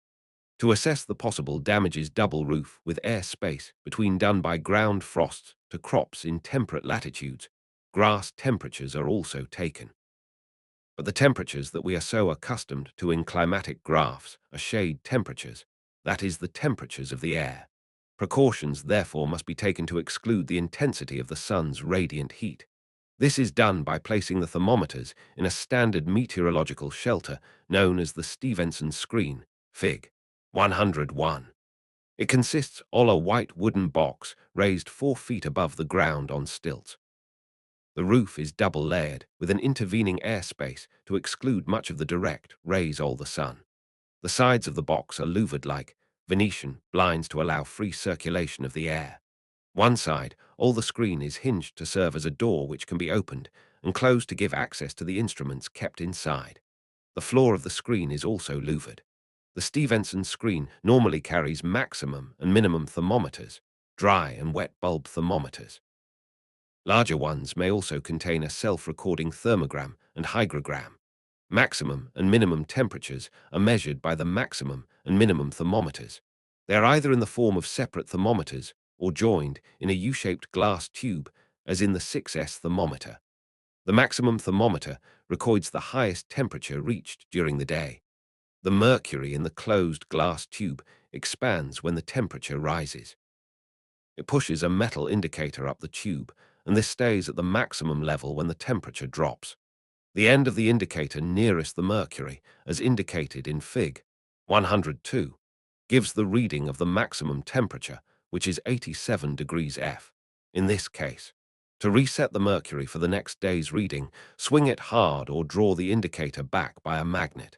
To assess the possible damages, double roof with air space between done by ground frosts to crops in temperate latitudes, grass temperatures are also taken. But the temperatures that we are so accustomed to in climatic graphs are shade temperatures, that is, the temperatures of the air. Precautions, therefore, must be taken to exclude the intensity of the sun's radiant heat. This is done by placing the thermometers in a standard meteorological shelter known as the Stevenson screen, Fig. 101. It consists of a white wooden box raised 4 feet above the ground on stilts. The roof is double-layered, with an intervening airspace to exclude much of the direct rays of the sun. The sides of the box are louvered like Venetian blinds to allow free circulation of the air. One side, all the screen is hinged to serve as a door which can be opened and closed to give access to the instruments kept inside. The floor of the screen is also louvered. The Stevenson screen normally carries maximum and minimum thermometers, dry and wet bulb thermometers. Larger ones may also contain a self-recording thermogram and hygrogram. Maximum and minimum temperatures are measured by the maximum and minimum thermometers. They are either in the form of separate thermometers or joined in a U-shaped glass tube, as in the 6S thermometer. The maximum thermometer records the highest temperature reached during the day. The mercury in the closed glass tube expands when the temperature rises. It pushes a metal indicator up the tube, and this stays at the maximum level when the temperature drops. The end of the indicator nearest the mercury, as indicated in Fig. 102, gives the reading of the maximum temperature, which is 87 degrees F. In this case, to reset the mercury for the next day's reading, swing it hard or draw the indicator back by a magnet.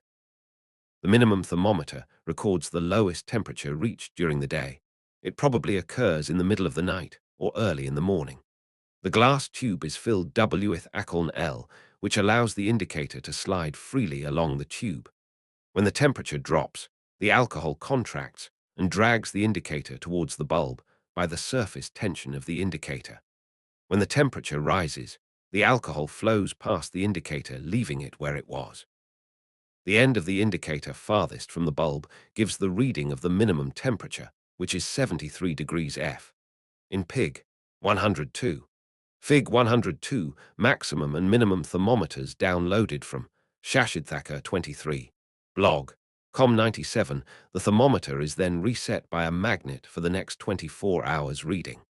The minimum thermometer records the lowest temperature reached during the day. It probably occurs in the middle of the night or early in the morning. The glass tube is filled with alcohol L, which allows the indicator to slide freely along the tube. When the temperature drops, the alcohol contracts and drags the indicator towards the bulb by the surface tension of the indicator. When the temperature rises, the alcohol flows past the indicator, leaving it where it was. The end of the indicator farthest from the bulb gives the reading of the minimum temperature, which is 73 degrees F. In Pig 102. Fig 102, maximum and minimum thermometers downloaded from Shashidthaka 23. Blog. Com97, the thermometer is then reset by a magnet for the next 24 hours reading.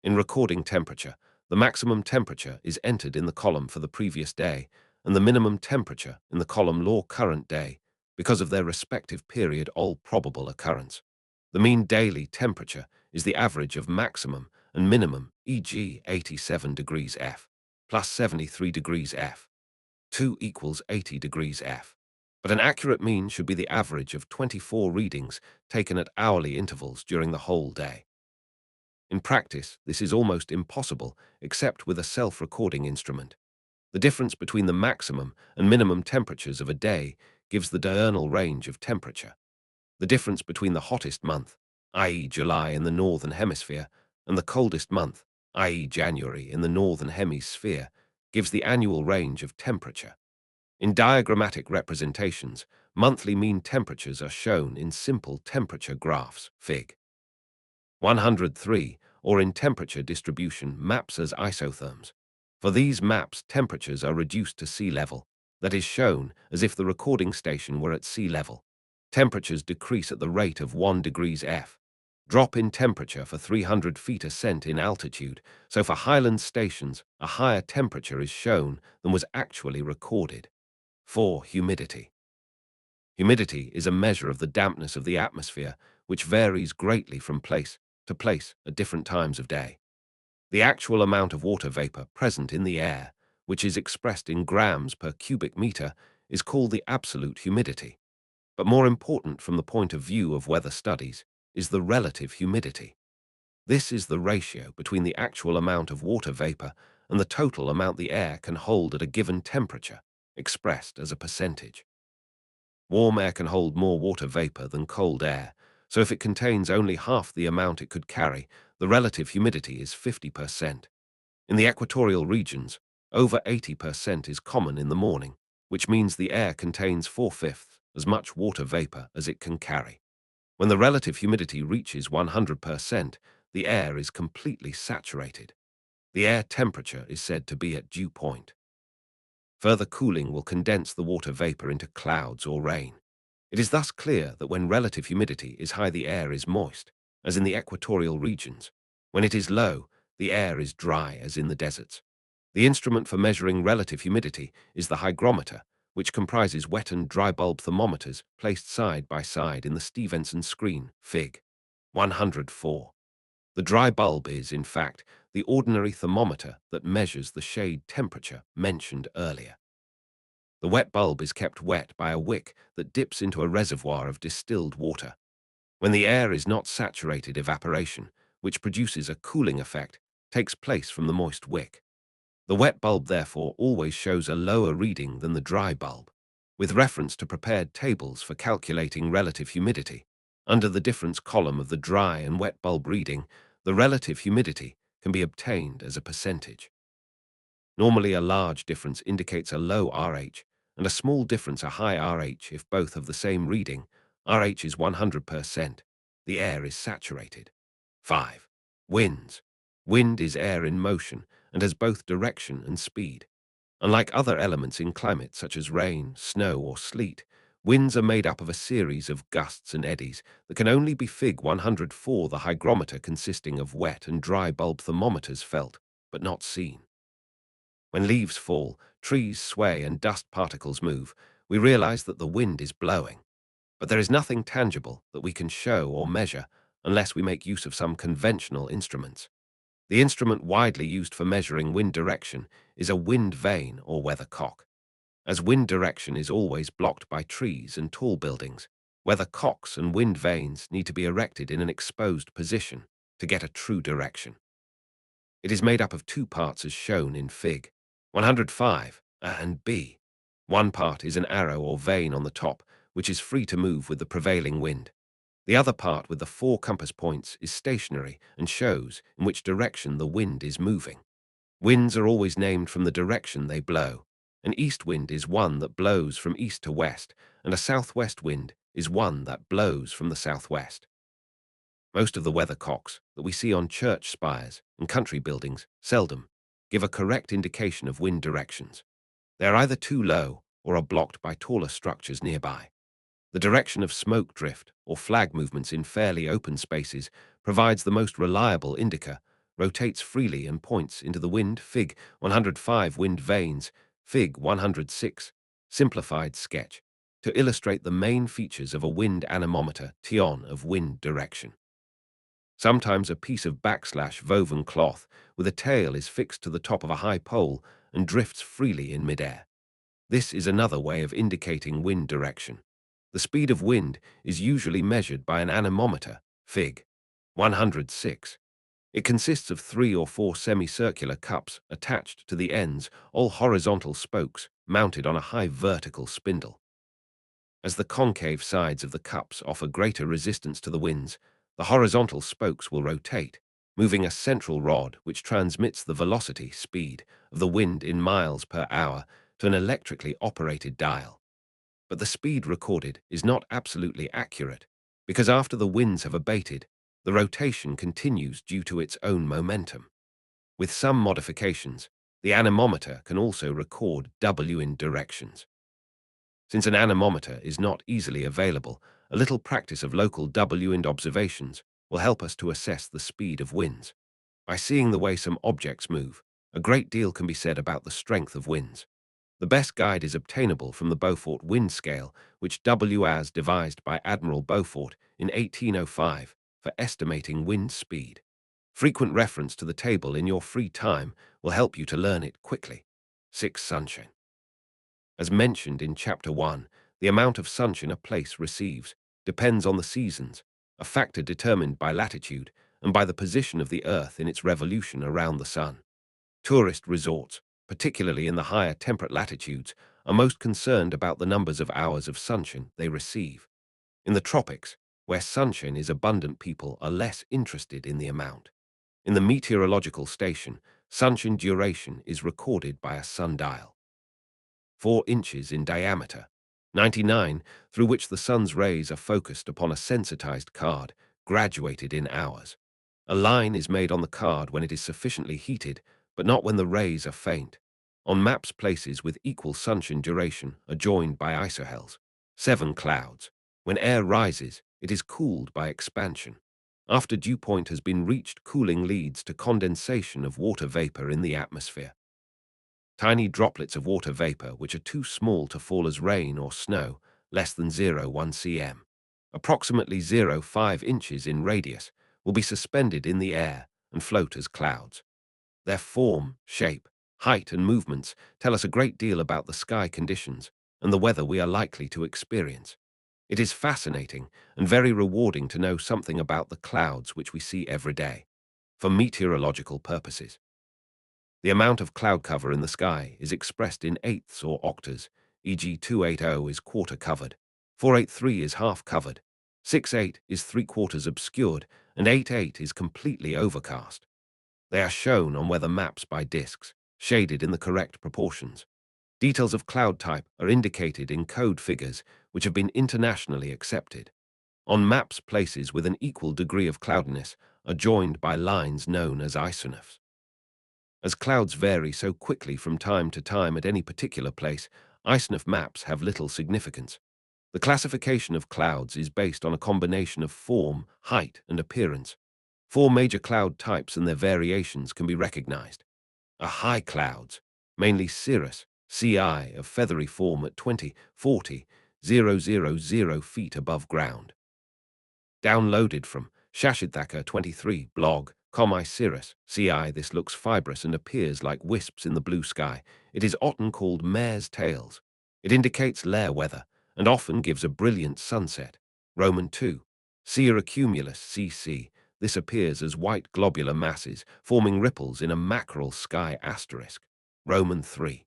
In recording temperature, the maximum temperature is entered in the column for the previous day, and the minimum temperature in the column law current day, because of their respective period all probable occurrence. The mean daily temperature is the average of maximum and minimum, e.g. 87 degrees F plus 73 degrees F. 2 equals 80 degrees F. But an accurate mean should be the average of 24 readings taken at hourly intervals during the whole day. In practice, this is almost impossible except with a self-recording instrument. The difference between the maximum and minimum temperatures of a day gives the diurnal range of temperature. The difference between the hottest month, i.e. July in the northern hemisphere, and the coldest month, i.e. January in the northern hemisphere, gives the annual range of temperature. In diagrammatic representations, monthly mean temperatures are shown in simple temperature graphs, Fig. 103, or in temperature distribution maps as isotherms. For these maps, temperatures are reduced to sea level, that is shown as if the recording station were at sea level. Temperatures decrease at the rate of 1 degrees F. Drop in temperature for 300 feet ascent in altitude, so for highland stations, a higher temperature is shown than was actually recorded. 4. Humidity. Humidity is a measure of the dampness of the atmosphere, which varies greatly from place to place at different times of day. The actual amount of water vapor present in the air, which is expressed in grams per cubic meter, is called the absolute humidity. But more important from the point of view of weather studies is the relative humidity. This is the ratio between the actual amount of water vapor and the total amount the air can hold at a given temperature, expressed as a percentage. Warm air can hold more water vapor than cold air, so if it contains only half the amount it could carry, the relative humidity is 50%. In the equatorial regions, over 80% is common in the morning, which means the air contains 4/5 as much water vapor as it can carry. When the relative humidity reaches 100%, the air is completely saturated. The air temperature is said to be at dew point. Further cooling will condense the water vapor into clouds or rain. It is thus clear that when relative humidity is high, the air is moist, as in the equatorial regions. When it is low, the air is dry, as in the deserts. The instrument for measuring relative humidity is the hygrometer, which comprises wet and dry bulb thermometers placed side by side in the Stevenson screen, Fig. 104. The dry bulb is, in fact, the ordinary thermometer that measures the shade temperature mentioned earlier. The wet bulb is kept wet by a wick that dips into a reservoir of distilled water. When the air is not saturated, evaporation, which produces a cooling effect, takes place from the moist wick. The wet bulb therefore always shows a lower reading than the dry bulb. With reference to prepared tables for calculating relative humidity, under the difference column of the dry and wet bulb reading, the relative humidity can be obtained as a percentage. Normally, a large difference indicates a low RH, and a small difference a high RH if both have the same reading. RH is 100%. The air is saturated. 5. Winds. Wind is air in motion and has both direction and speed. Unlike other elements in climate such as rain, snow, or sleet, winds are made up of a series of gusts and eddies that can only be Fig. 104, the hygrometer consisting of wet and dry bulb thermometers felt, but not seen. When leaves fall, trees sway and dust particles move, we realize that the wind is blowing. But there is nothing tangible that we can show or measure unless we make use of some conventional instruments. The instrument widely used for measuring wind direction is a wind vane or weathercock. As wind direction is always blocked by trees and tall buildings, weathercocks and wind vanes need to be erected in an exposed position to get a true direction. It is made up of two parts as shown in Fig. 105 and B. One part is an arrow or vane on the top, which is free to move with the prevailing wind. The other part with the four compass points is stationary and shows in which direction the wind is moving. Winds are always named from the direction they blow. An east wind is one that blows from east to west, and a southwest wind is one that blows from the southwest. Most of the weathercocks that we see on church spires and country buildings seldom give a correct indication of wind directions. They are either too low or are blocked by taller structures nearby. The direction of smoke drift or flag movements in fairly open spaces provides the most reliable indicator, rotates freely and points into the wind. Fig. 105 wind vanes, Fig. 106 simplified sketch to illustrate the main features of a wind anemometer tion of wind direction. Sometimes a piece of woven cloth with a tail is fixed to the top of a high pole and drifts freely in midair. This is another way of indicating wind direction. The speed of wind is usually measured by an anemometer, Fig. 106. It consists of 3 or 4 semicircular cups attached to the ends, all horizontal spokes mounted on a high vertical spindle. As the concave sides of the cups offer greater resistance to the winds, the horizontal spokes will rotate, moving a central rod which transmits the velocity, speed, of the wind in miles per hour to an electrically operated dial. But the speed recorded is not absolutely accurate, because after the winds have abated, the rotation continues due to its own momentum. With some modifications, the anemometer can also record wind directions. Since an anemometer is not easily available, a little practice of local wind observations will help us to assess the speed of winds. By seeing the way some objects move, a great deal can be said about the strength of winds. The best guide is obtainable from the Beaufort wind scale, which was devised by Admiral Beaufort in 1805 for estimating wind speed. Frequent reference to the table in your free time will help you to learn it quickly. 6. Sunshine. As mentioned in Chapter 1, the amount of sunshine a place receives depends on the seasons, a factor determined by latitude and by the position of the Earth in its revolution around the Sun. Tourist resorts, particularly in the higher temperate latitudes, are most concerned about the numbers of hours of sunshine they receive. In the tropics, where sunshine is abundant, people are less interested in the amount. In the meteorological station, sunshine duration is recorded by a sundial. 4 inches in diameter, 99, through which the sun's rays are focused upon a sensitized card, graduated in hours. A line is made on the card when it is sufficiently heated, but not when the rays are faint. On maps, places with equal sunshine duration are joined by isohels. 7 clouds. When air rises, it is cooled by expansion. After dew point has been reached, cooling leads to condensation of water vapor in the atmosphere. Tiny droplets of water vapor which are too small to fall as rain or snow, less than 0.1 cm, approximately 0.5 inches in radius, will be suspended in the air and float as clouds. Their form, shape, height, and movements tell us a great deal about the sky conditions and the weather we are likely to experience. It is fascinating and very rewarding to know something about the clouds which we see every day, for meteorological purposes. The amount of cloud cover in the sky is expressed in eighths or octaves, e.g. 280 is quarter covered, 483 is half covered, 68 is 3/4 obscured, and 88 is completely overcast. They are shown on weather maps by disks, shaded in the correct proportions. Details of cloud type are indicated in code figures which have been internationally accepted. On maps, places with an equal degree of cloudiness are joined by lines known as isomorphs. As clouds vary so quickly from time to time at any particular place, isomorph maps have little significance. The classification of clouds is based on a combination of form, height, and appearance. 4 major cloud types and their variations can be recognized. High clouds, mainly cirrus, CI, of feathery form at 20, 40, 20,000 feet above ground. Downloaded from Shashidthaka 23 blog, Comi cirrus, CI. This looks fibrous and appears like wisps in the blue sky. It is often called mare's tails. It indicates lair weather and often gives a brilliant sunset. Roman 2. Cirrocumulus CC. This appears as white globular masses forming ripples in a mackerel sky asterisk. Roman 3.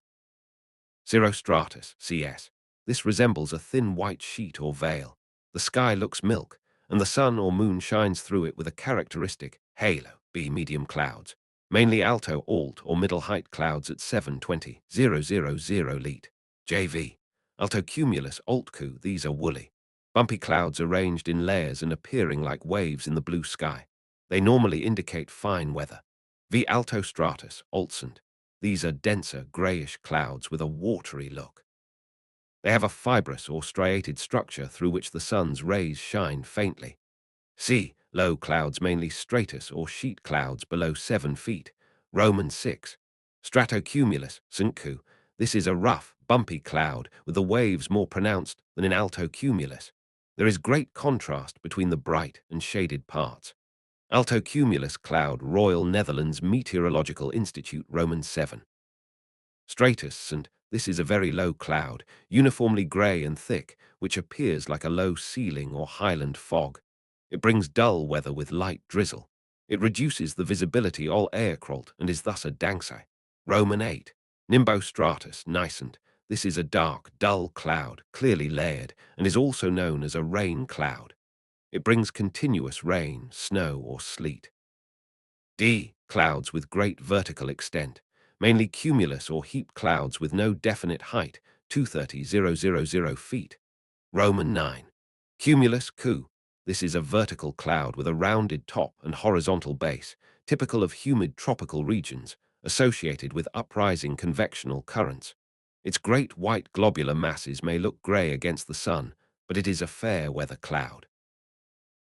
Cirrostratus CS. This resembles a thin white sheet or veil. The sky looks milk, and the sun or moon shines through it with a characteristic halo. B. Medium clouds, mainly alto, alt, or middle height clouds at 720,000 leet. JV. Altocumulus altcu. These are woolly, bumpy clouds arranged in layers and appearing like waves in the blue sky. They normally indicate fine weather. V. Altostratus altscent. These are denser, greyish clouds with a watery look. They have a fibrous or striated structure through which the sun's rays shine faintly. C. Low clouds, mainly stratus or sheet clouds below 7 feet. Roman 6. Stratocumulus Sunku. This is a rough, bumpy cloud with the waves more pronounced than in altocumulus. There is great contrast between the bright and shaded parts. Altocumulus cloud, Royal Netherlands Meteorological Institute. Roman 7. Stratus, and this is a very low cloud, uniformly grey and thick, which appears like a low ceiling or highland fog. It brings dull weather with light drizzle. It reduces the visibility all aircrolt and is thus a danksai. Roman 8. Nimbostratus nascent. This is a dark, dull cloud, clearly layered, and is also known as a rain cloud. It brings continuous rain, snow, or sleet. D. Clouds with great vertical extent, mainly cumulus or heap clouds with no definite height, 230,000 feet. Roman 9. Cumulus Cu. This is a vertical cloud with a rounded top and horizontal base, typical of humid tropical regions, associated with uprising convectional currents. Its great white globular masses may look grey against the sun, but it is a fair weather cloud.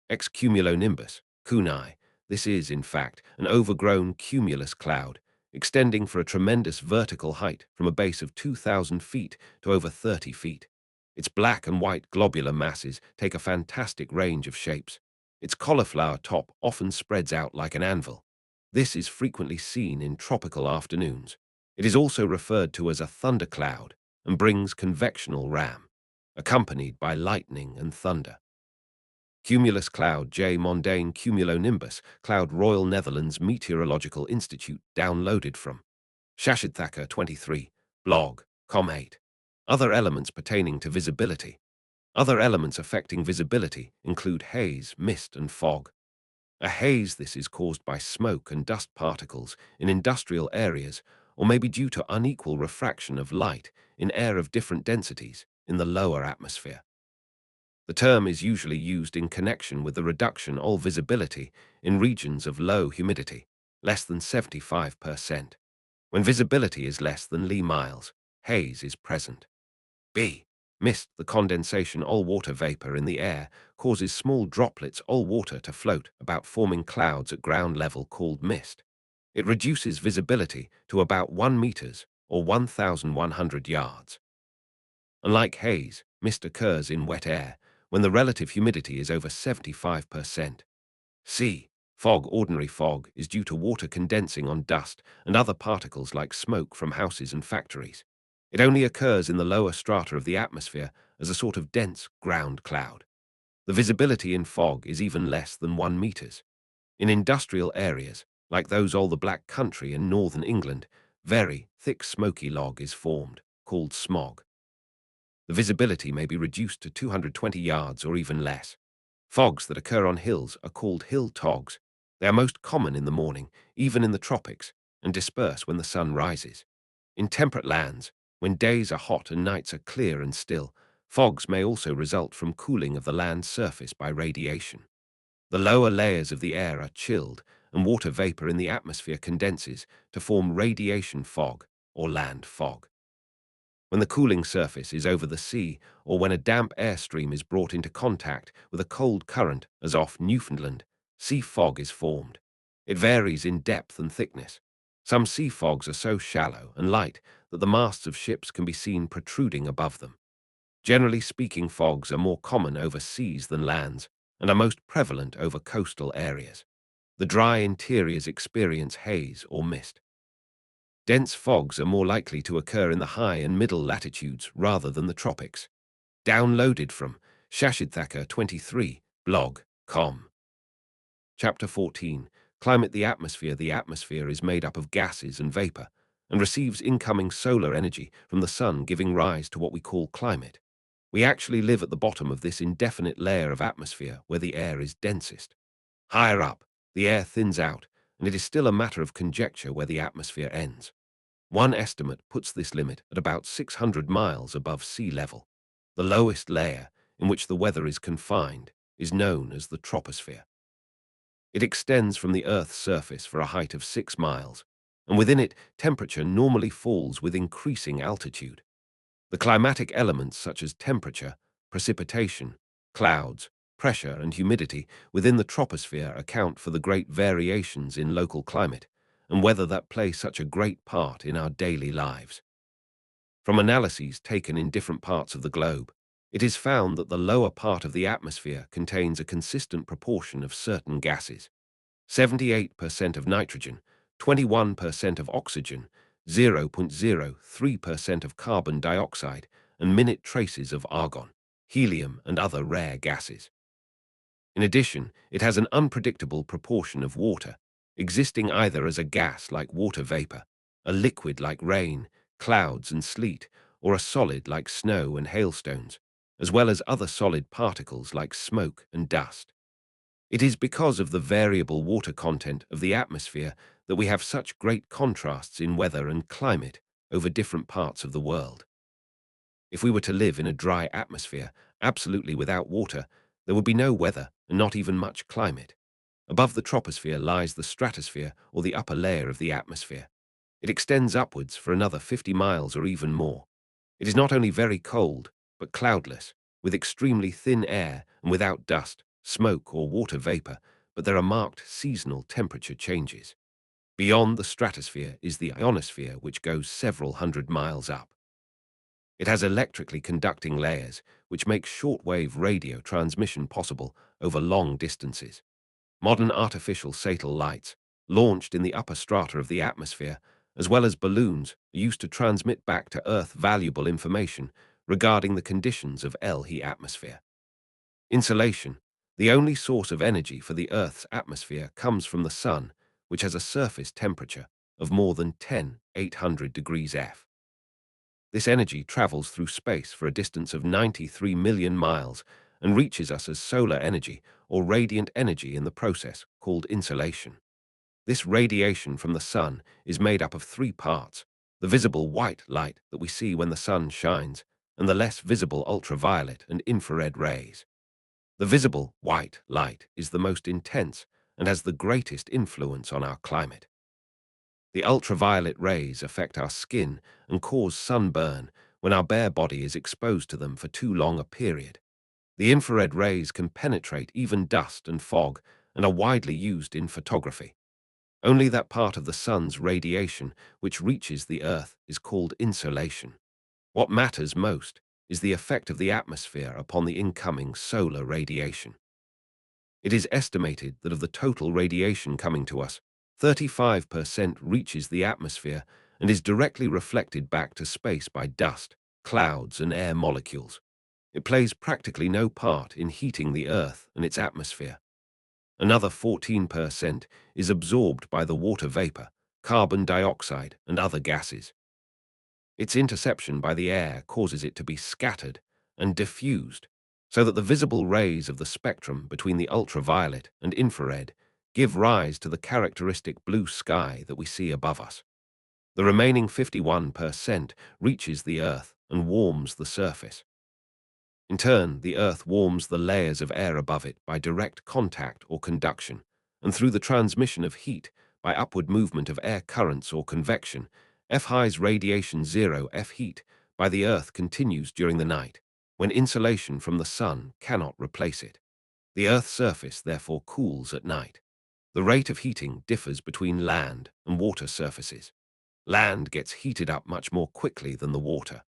Excumulonimbus, Kunai. This is, in fact, an overgrown cumulus cloud, extending for a tremendous vertical height from a base of 2,000 feet to over 30 feet. Its black and white globular masses take a fantastic range of shapes. Its cauliflower top often spreads out like an anvil. This is frequently seen in tropical afternoons. It is also referred to as a thundercloud and brings convectional ram, accompanied by lightning and thunder. Cumulus cloud, J. Mundane cumulonimbus cloud, Royal Netherlands Meteorological Institute. Downloaded from Shashidthaka 23 blog, Com8. Other elements pertaining to visibility. Other elements affecting visibility include haze, mist, and fog. A haze, this is caused by smoke and dust particles in industrial areas, or may be due to unequal refraction of light in air of different densities in the lower atmosphere. The term is usually used in connection with the reduction of visibility in regions of low humidity, less than 75%. When visibility is less than Li miles, haze is present. B. Mist. The condensation all water vapor in the air causes small droplets all water to float about, forming clouds at ground level called mist. It reduces visibility to about 1 meters or 1,100 yards. Unlike haze, mist occurs in wet air when the relative humidity is over 75%. C. Fog. Ordinary fog is due to water condensing on dust and other particles like smoke from houses and factories. It only occurs in the lower strata of the atmosphere as a sort of dense ground cloud. The visibility in fog is even less than 1 meters. In industrial areas, like those all the Black Country in northern England, very thick smoky log is formed, called smog. The visibility may be reduced to 220 yards or even less. Fogs that occur on hills are called hill togs. They are most common in the morning, even in the tropics, and disperse when the sun rises. In temperate lands, when days are hot and nights are clear and still, fogs may also result from cooling of the land's surface by radiation. The lower layers of the air are chilled, and water vapor in the atmosphere condenses to form radiation fog or land fog. When the cooling surface is over the sea, or when a damp airstream is brought into contact with a cold current, as off Newfoundland, sea fog is formed. It varies in depth and thickness. Some sea fogs are so shallow and light that the masts of ships can be seen protruding above them. Generally speaking, fogs are more common over seas than lands and are most prevalent over coastal areas. The dry interiors experience haze or mist. Dense fogs are more likely to occur in the high and middle latitudes rather than the tropics. Downloaded from Shashidthaka 23 blog.com. Chapter 14. Climate. The atmosphere. The atmosphere is made up of gases and vapor and receives incoming solar energy from the sun, giving rise to what we call climate. We actually live at the bottom of this indefinite layer of atmosphere where the air is densest. Higher up, the air thins out, and it is still a matter of conjecture where the atmosphere ends. One estimate puts this limit at about 600 miles above sea level. The lowest layer, in which the weather is confined, is known as the troposphere. It extends from the Earth's surface for a height of 6 miles, and within it, temperature normally falls with increasing altitude. The climatic elements such as temperature, precipitation, clouds, pressure, and humidity within the troposphere account for the great variations in local climate and weather that play such a great part in our daily lives. From analyses taken in different parts of the globe, it is found that the lower part of the atmosphere contains a consistent proportion of certain gases: 78% of nitrogen, 21% of oxygen, 0.03% of carbon dioxide, and minute traces of argon, helium, and other rare gases. In addition, it has an unpredictable proportion of water, existing either as a gas like water vapor, a liquid like rain, clouds, and sleet, or a solid like snow and hailstones, as well as other solid particles like smoke and dust. It is because of the variable water content of the atmosphere that we have such great contrasts in weather and climate over different parts of the world. If we were to live in a dry atmosphere, absolutely without water, there would be no weather and not even much climate. Above the troposphere lies the stratosphere, or the upper layer of the atmosphere. It extends upwards for another 50 miles or even more. It is not only very cold, but cloudless, with extremely thin air and without dust, smoke, or water vapor, but there are marked seasonal temperature changes. Beyond the stratosphere is the ionosphere, which goes several hundred miles up. It has electrically conducting layers, which make shortwave radio transmission possible over long distances. Modern artificial satellite lights, launched in the upper strata of the atmosphere, as well as balloons, are used to transmit back to Earth valuable information regarding the conditions of the atmosphere. Insolation. The only source of energy for the Earth's atmosphere comes from the Sun, which has a surface temperature of more than 10,800 degrees F. This energy travels through space for a distance of 93 million miles and reaches us as solar energy or radiant energy in the process called insolation. This radiation from the sun is made up of three parts: the visible white light that we see when the sun shines, and the less visible ultraviolet and infrared rays. The visible white light is the most intense and has the greatest influence on our climate. The ultraviolet rays affect our skin and cause sunburn when our bare body is exposed to them for too long a period. The infrared rays can penetrate even dust and fog and are widely used in photography. Only that part of the sun's radiation which reaches the earth is called insolation. What matters most is the effect of the atmosphere upon the incoming solar radiation. It is estimated that of the total radiation coming to us, 35% reaches the atmosphere and is directly reflected back to space by dust, clouds, and air molecules. It plays practically no part in heating the Earth and its atmosphere. Another 14% is absorbed by the water vapor, carbon dioxide, and other gases. Its interception by the air causes it to be scattered and diffused, so that the visible rays of the spectrum between the ultraviolet and infrared give rise to the characteristic blue sky that we see above us. The remaining 51% reaches the Earth and warms the surface. In turn, the Earth warms the layers of air above it by direct contact or conduction, and through the transmission of heat by upward movement of air currents or convection. F-high's radiation 0 F heat by the Earth continues during the night, when insolation from the sun cannot replace it. The Earth's surface therefore cools at night. The rate of heating differs between land and water surfaces. Land gets heated up much more quickly than the water.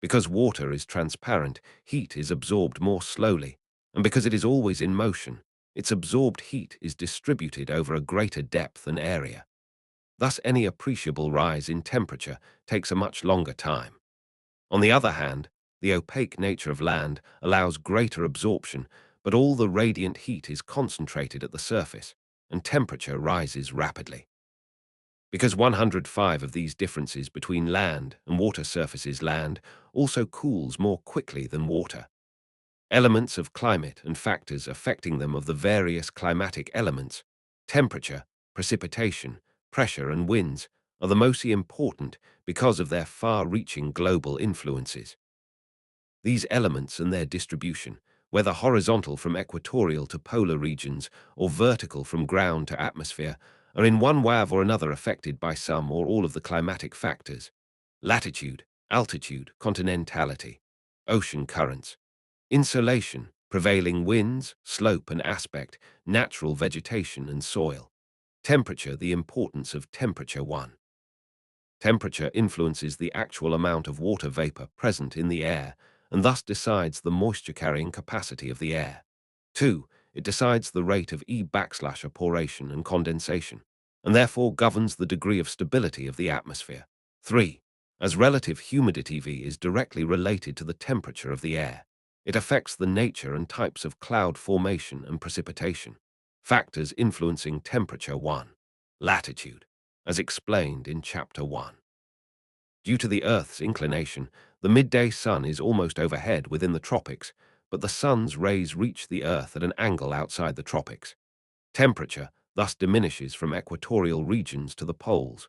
Because water is transparent, heat is absorbed more slowly, and because it is always in motion, its absorbed heat is distributed over a greater depth and area. Thus, any appreciable rise in temperature takes a much longer time. On the other hand, the opaque nature of land allows greater absorption, but all the radiant heat is concentrated at the surface, and temperature rises rapidly. Because 105 of these differences between land and water surfaces land also cools more quickly than water. Elements of climate and factors affecting them of the various climatic elements, temperature, precipitation, pressure and winds, are the most important because of their far-reaching global influences. These elements and their distribution, whether horizontal from equatorial to polar regions or vertical from ground to atmosphere, are in one way or another affected by some or all of the climatic factors: latitude, altitude, continentality, ocean currents, insolation, prevailing winds, slope and aspect, natural vegetation and soil. Temperature, the importance of temperature. 1. Temperature influences the actual amount of water vapor present in the air and thus decides the moisture-carrying capacity of the air. 2. It decides the rate of evaporation and condensation, and therefore governs the degree of stability of the atmosphere. 3. As relative humidity V is directly related to the temperature of the air, it affects the nature and types of cloud formation and precipitation. Factors influencing temperature. 1. Latitude, as explained in Chapter 1. Due to the Earth's inclination, the midday sun is almost overhead within the tropics, but the sun's rays reach the Earth at an angle outside the tropics. Temperature thus diminishes from equatorial regions to the poles.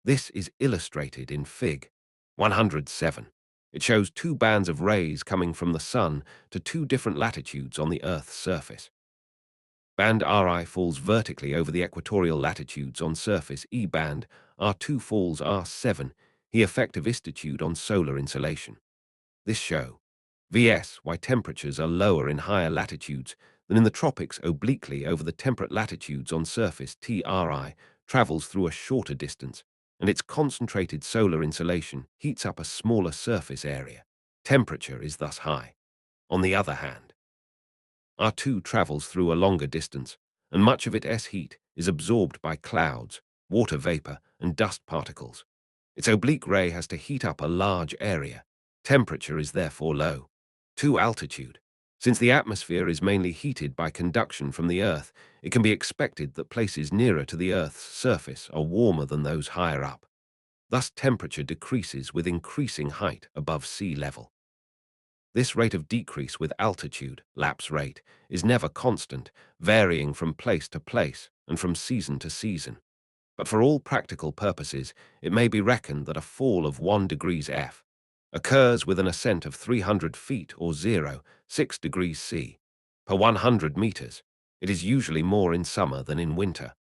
This is illustrated in Fig. 107. It shows two bands of rays coming from the sun to two different latitudes on the Earth's surface. Band Ri falls vertically over the equatorial latitudes on surface E band, R2 falls R7, the effect of istitude on solar insolation. This show Vs why temperatures are lower in higher latitudes than in the tropics obliquely over the temperate latitudes on surface Tri travels through a shorter distance, and its concentrated solar insolation heats up a smaller surface area. Temperature is thus high. On the other hand, R2 travels through a longer distance, and much of its heat is absorbed by clouds, water vapor, and dust particles. Its oblique ray has to heat up a large area. Temperature is therefore low. 2. Altitude. Since the atmosphere is mainly heated by conduction from the Earth, it can be expected that places nearer to the Earth's surface are warmer than those higher up. Thus, temperature decreases with increasing height above sea level. This rate of decrease with altitude, lapse rate, is never constant, varying from place to place and from season to season. But for all practical purposes, it may be reckoned that a fall of 1 degrees F occurs with an ascent of 300 feet or 0.6 degrees C per 100 meters. It is usually more in summer than in winter.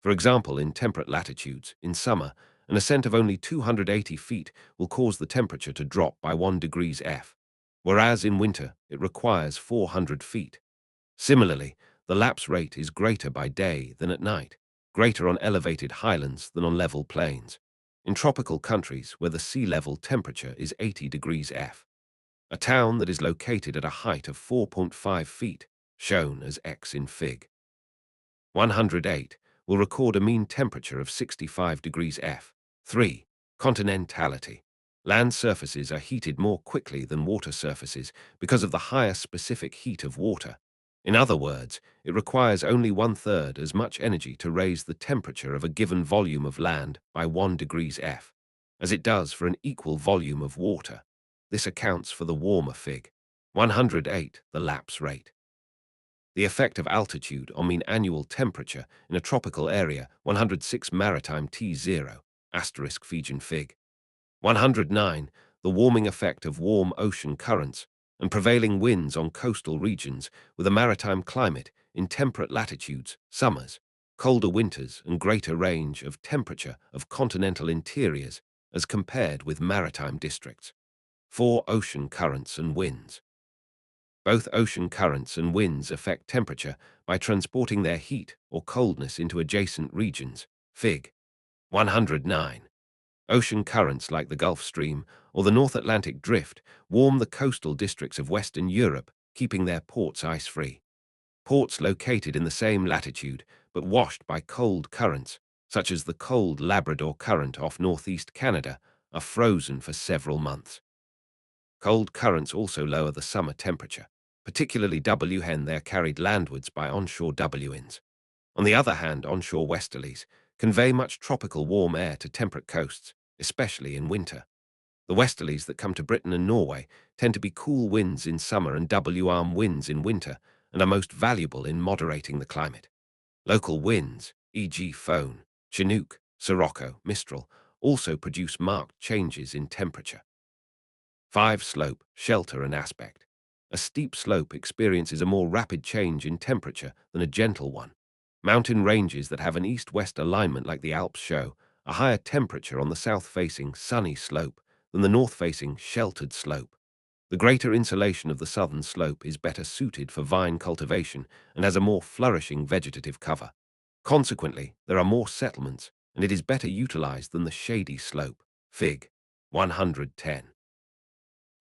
For example, in temperate latitudes, in summer, an ascent of only 280 feet will cause the temperature to drop by 1 degrees F, whereas in winter it requires 400 feet. Similarly, the lapse rate is greater by day than at night, greater on elevated highlands than on level plains. In tropical countries where the sea level temperature is 80 degrees F, a town that is located at a height of 4.5 feet, shown as X in Fig. 108, will record a mean temperature of 65 degrees F. 3. Continentality. Land surfaces are heated more quickly than water surfaces because of the higher specific heat of water. In other words, it requires only 1/3 as much energy to raise the temperature of a given volume of land by 1 degrees F, as it does for an equal volume of water. This accounts for the warmer Fig. 108, the lapse rate. The effect of altitude on mean annual temperature in a tropical area. 106 maritime T0, asterisk Fijian Fig. 109, the warming effect of warm ocean currents and prevailing winds on coastal regions with a maritime climate in temperate latitudes, summers, colder winters and greater range of temperature of continental interiors as compared with maritime districts. 4. Ocean currents and winds. Both ocean currents and winds affect temperature by transporting their heat or coldness into adjacent regions. Fig. 109. Ocean currents like the Gulf Stream or the North Atlantic Drift warm the coastal districts of Western Europe, keeping their ports ice-free. Ports located in the same latitude but washed by cold currents, such as the cold Labrador Current off northeast Canada, are frozen for several months. Cold currents also lower the summer temperature, particularly when they are carried landwards by onshore winds. On the other hand, onshore westerlies convey much tropical warm air to temperate coasts, especially in winter. The westerlies that come to Britain and Norway tend to be cool winds in summer and W-arm winds in winter, and are most valuable in moderating the climate. Local winds, e.g. Foehn, Chinook, Sirocco, Mistral, also produce marked changes in temperature. 5. Slope, shelter and aspect. A steep slope experiences a more rapid change in temperature than a gentle one. Mountain ranges that have an east-west alignment like the Alps show a higher temperature on the south-facing sunny slope than the north-facing sheltered slope. The greater insulation of the southern slope is better suited for vine cultivation and has a more flourishing vegetative cover. Consequently, there are more settlements, and it is better utilized than the shady slope. Fig. 110.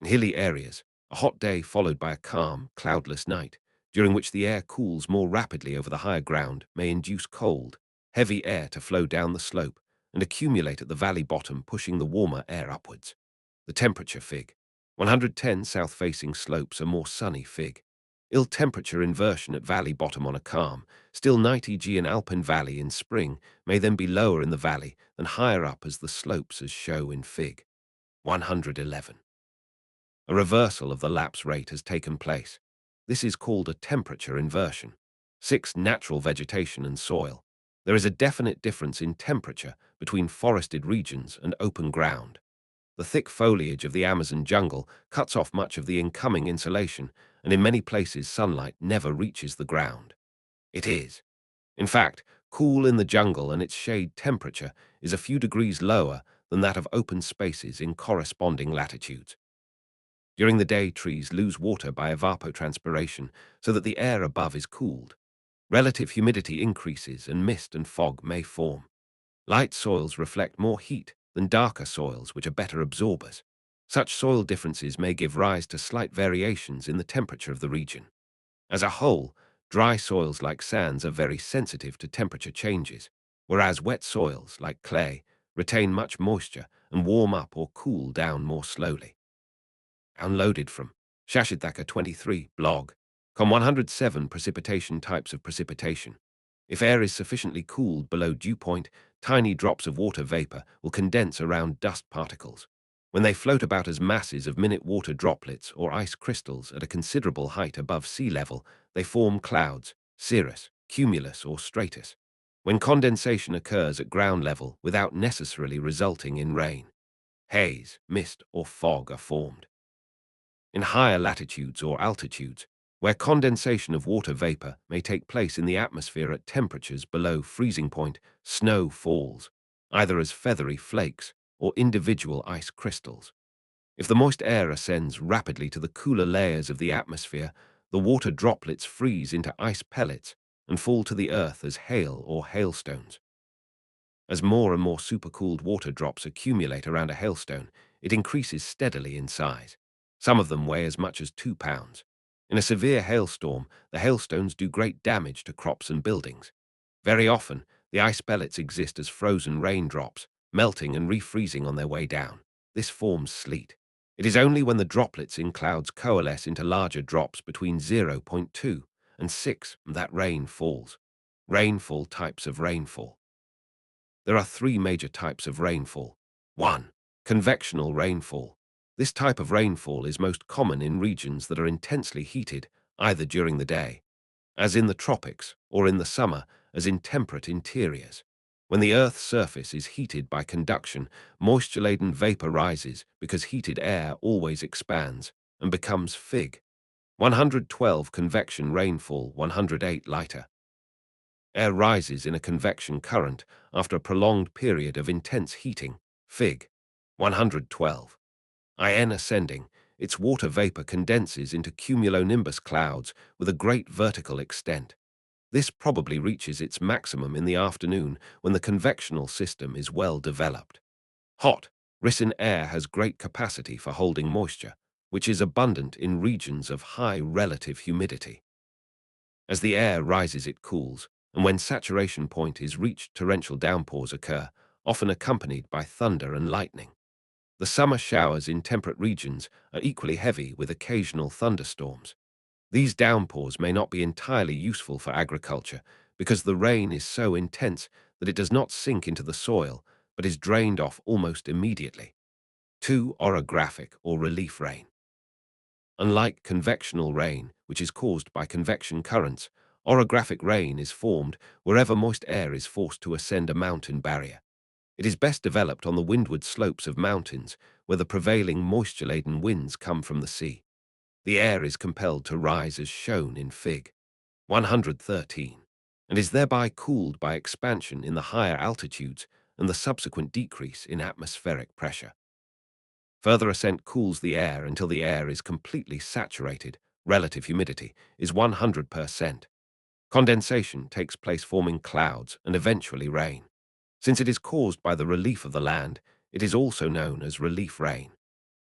In hilly areas, a hot day followed by a calm, cloudless night, during which the air cools more rapidly over the higher ground, may induce cold, heavy air to flow down the slope and accumulate at the valley bottom, pushing the warmer air upwards. The temperature. Fig. 110 south-facing slopes are more sunny. Fig. Ill temperature inversion at valley bottom on a calm, still night, e.g. in Alpine Valley in spring, may then be lower in the valley than higher up as the slopes as show in Fig. 111. A reversal of the lapse rate has taken place. This is called a temperature inversion. 6. Natural vegetation and soil. There is a definite difference in temperature between forested regions and open ground. The thick foliage of the Amazon jungle cuts off much of the incoming insulation, and in many places sunlight never reaches the ground. It is, in fact, cool in the jungle, and its shade temperature is a few degrees lower than that of open spaces in corresponding latitudes. During the day, trees lose water by evapotranspiration so that the air above is cooled. Relative humidity increases and mist and fog may form. Light soils reflect more heat than darker soils, which are better absorbers. Such soil differences may give rise to slight variations in the temperature of the region. As a whole, dry soils like sands are very sensitive to temperature changes, whereas wet soils like clay retain much moisture and warm up or cool down more slowly. Downloaded from Shashidthaka 23 blog. Com 107 Precipitation. Types of precipitation. If air is sufficiently cooled below dew point, tiny drops of water vapor will condense around dust particles. When they float about as masses of minute water droplets or ice crystals at a considerable height above sea level, they form clouds, cirrus, cumulus, or stratus. When condensation occurs at ground level without necessarily resulting in rain, haze, mist, or fog are formed. In higher latitudes or altitudes, where condensation of water vapor may take place in the atmosphere at temperatures below freezing point, snow falls, either as feathery flakes or individual ice crystals. If the moist air ascends rapidly to the cooler layers of the atmosphere, the water droplets freeze into ice pellets and fall to the earth as hail or hailstones. As more and more supercooled water drops accumulate around a hailstone, it increases steadily in size. Some of them weigh as much as 2 pounds. In a severe hailstorm, the hailstones do great damage to crops and buildings. Very often, the ice pellets exist as frozen raindrops, melting and refreezing on their way down. This forms sleet. It is only when the droplets in clouds coalesce into larger drops between 0.2 and 6 that rain falls. Rainfall. Types of rainfall. There are 3 major types of rainfall. 1. Convectional rainfall. This type of rainfall is most common in regions that are intensely heated, either during the day, as in the tropics, or in the summer, as in temperate interiors. When the Earth's surface is heated by conduction, moisture-laden vapor rises because heated air always expands and becomes Fig. 112. Convection rainfall. 108. Lighter. Air rises in a convection current after a prolonged period of intense heating. Fig. 112. In ascending, its water vapor condenses into cumulonimbus clouds with a great vertical extent. This probably reaches its maximum in the afternoon when the convectional system is well developed. Hot, ricin air has great capacity for holding moisture, which is abundant in regions of high relative humidity. As the air rises, it cools, and when saturation point is reached, torrential downpours occur, often accompanied by thunder and lightning. The summer showers in temperate regions are equally heavy with occasional thunderstorms. These downpours may not be entirely useful for agriculture because the rain is so intense that it does not sink into the soil but is drained off almost immediately. 2. Orographic or relief rain. Unlike convectional rain, which is caused by convection currents, orographic rain is formed wherever moist air is forced to ascend a mountain barrier. It is best developed on the windward slopes of mountains where the prevailing moisture-laden winds come from the sea. The air is compelled to rise as shown in Fig. 113, and is thereby cooled by expansion in the higher altitudes and the subsequent decrease in atmospheric pressure. Further ascent cools the air until the air is completely saturated. Relative humidity is 100%. Condensation takes place, forming clouds and eventually rain. Since it is caused by the relief of the land, it is also known as relief rain.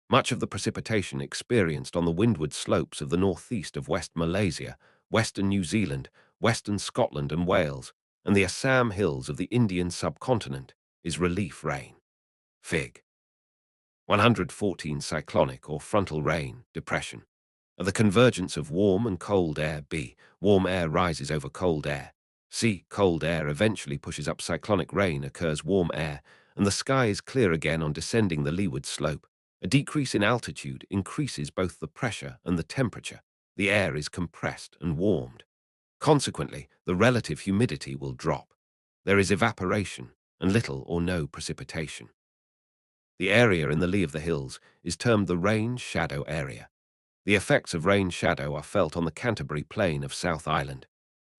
Much of the precipitation experienced on the windward slopes of the northeast of West Malaysia, western New Zealand, western Scotland and Wales, and the Assam hills of the Indian subcontinent is relief rain. Fig. 114. Cyclonic or frontal rain, depression. At the convergence of warm and cold air, B. Warm air rises over cold air. C. Cold air eventually pushes up. Cyclonic rain occurs warm air, and the sky is clear again on descending the leeward slope. A decrease in altitude increases both the pressure and the temperature. The air is compressed and warmed. Consequently, the relative humidity will drop. There is evaporation and little or no precipitation. The area in the lee of the hills is termed the rain shadow area. The effects of rain shadow are felt on the Canterbury Plain of South Island,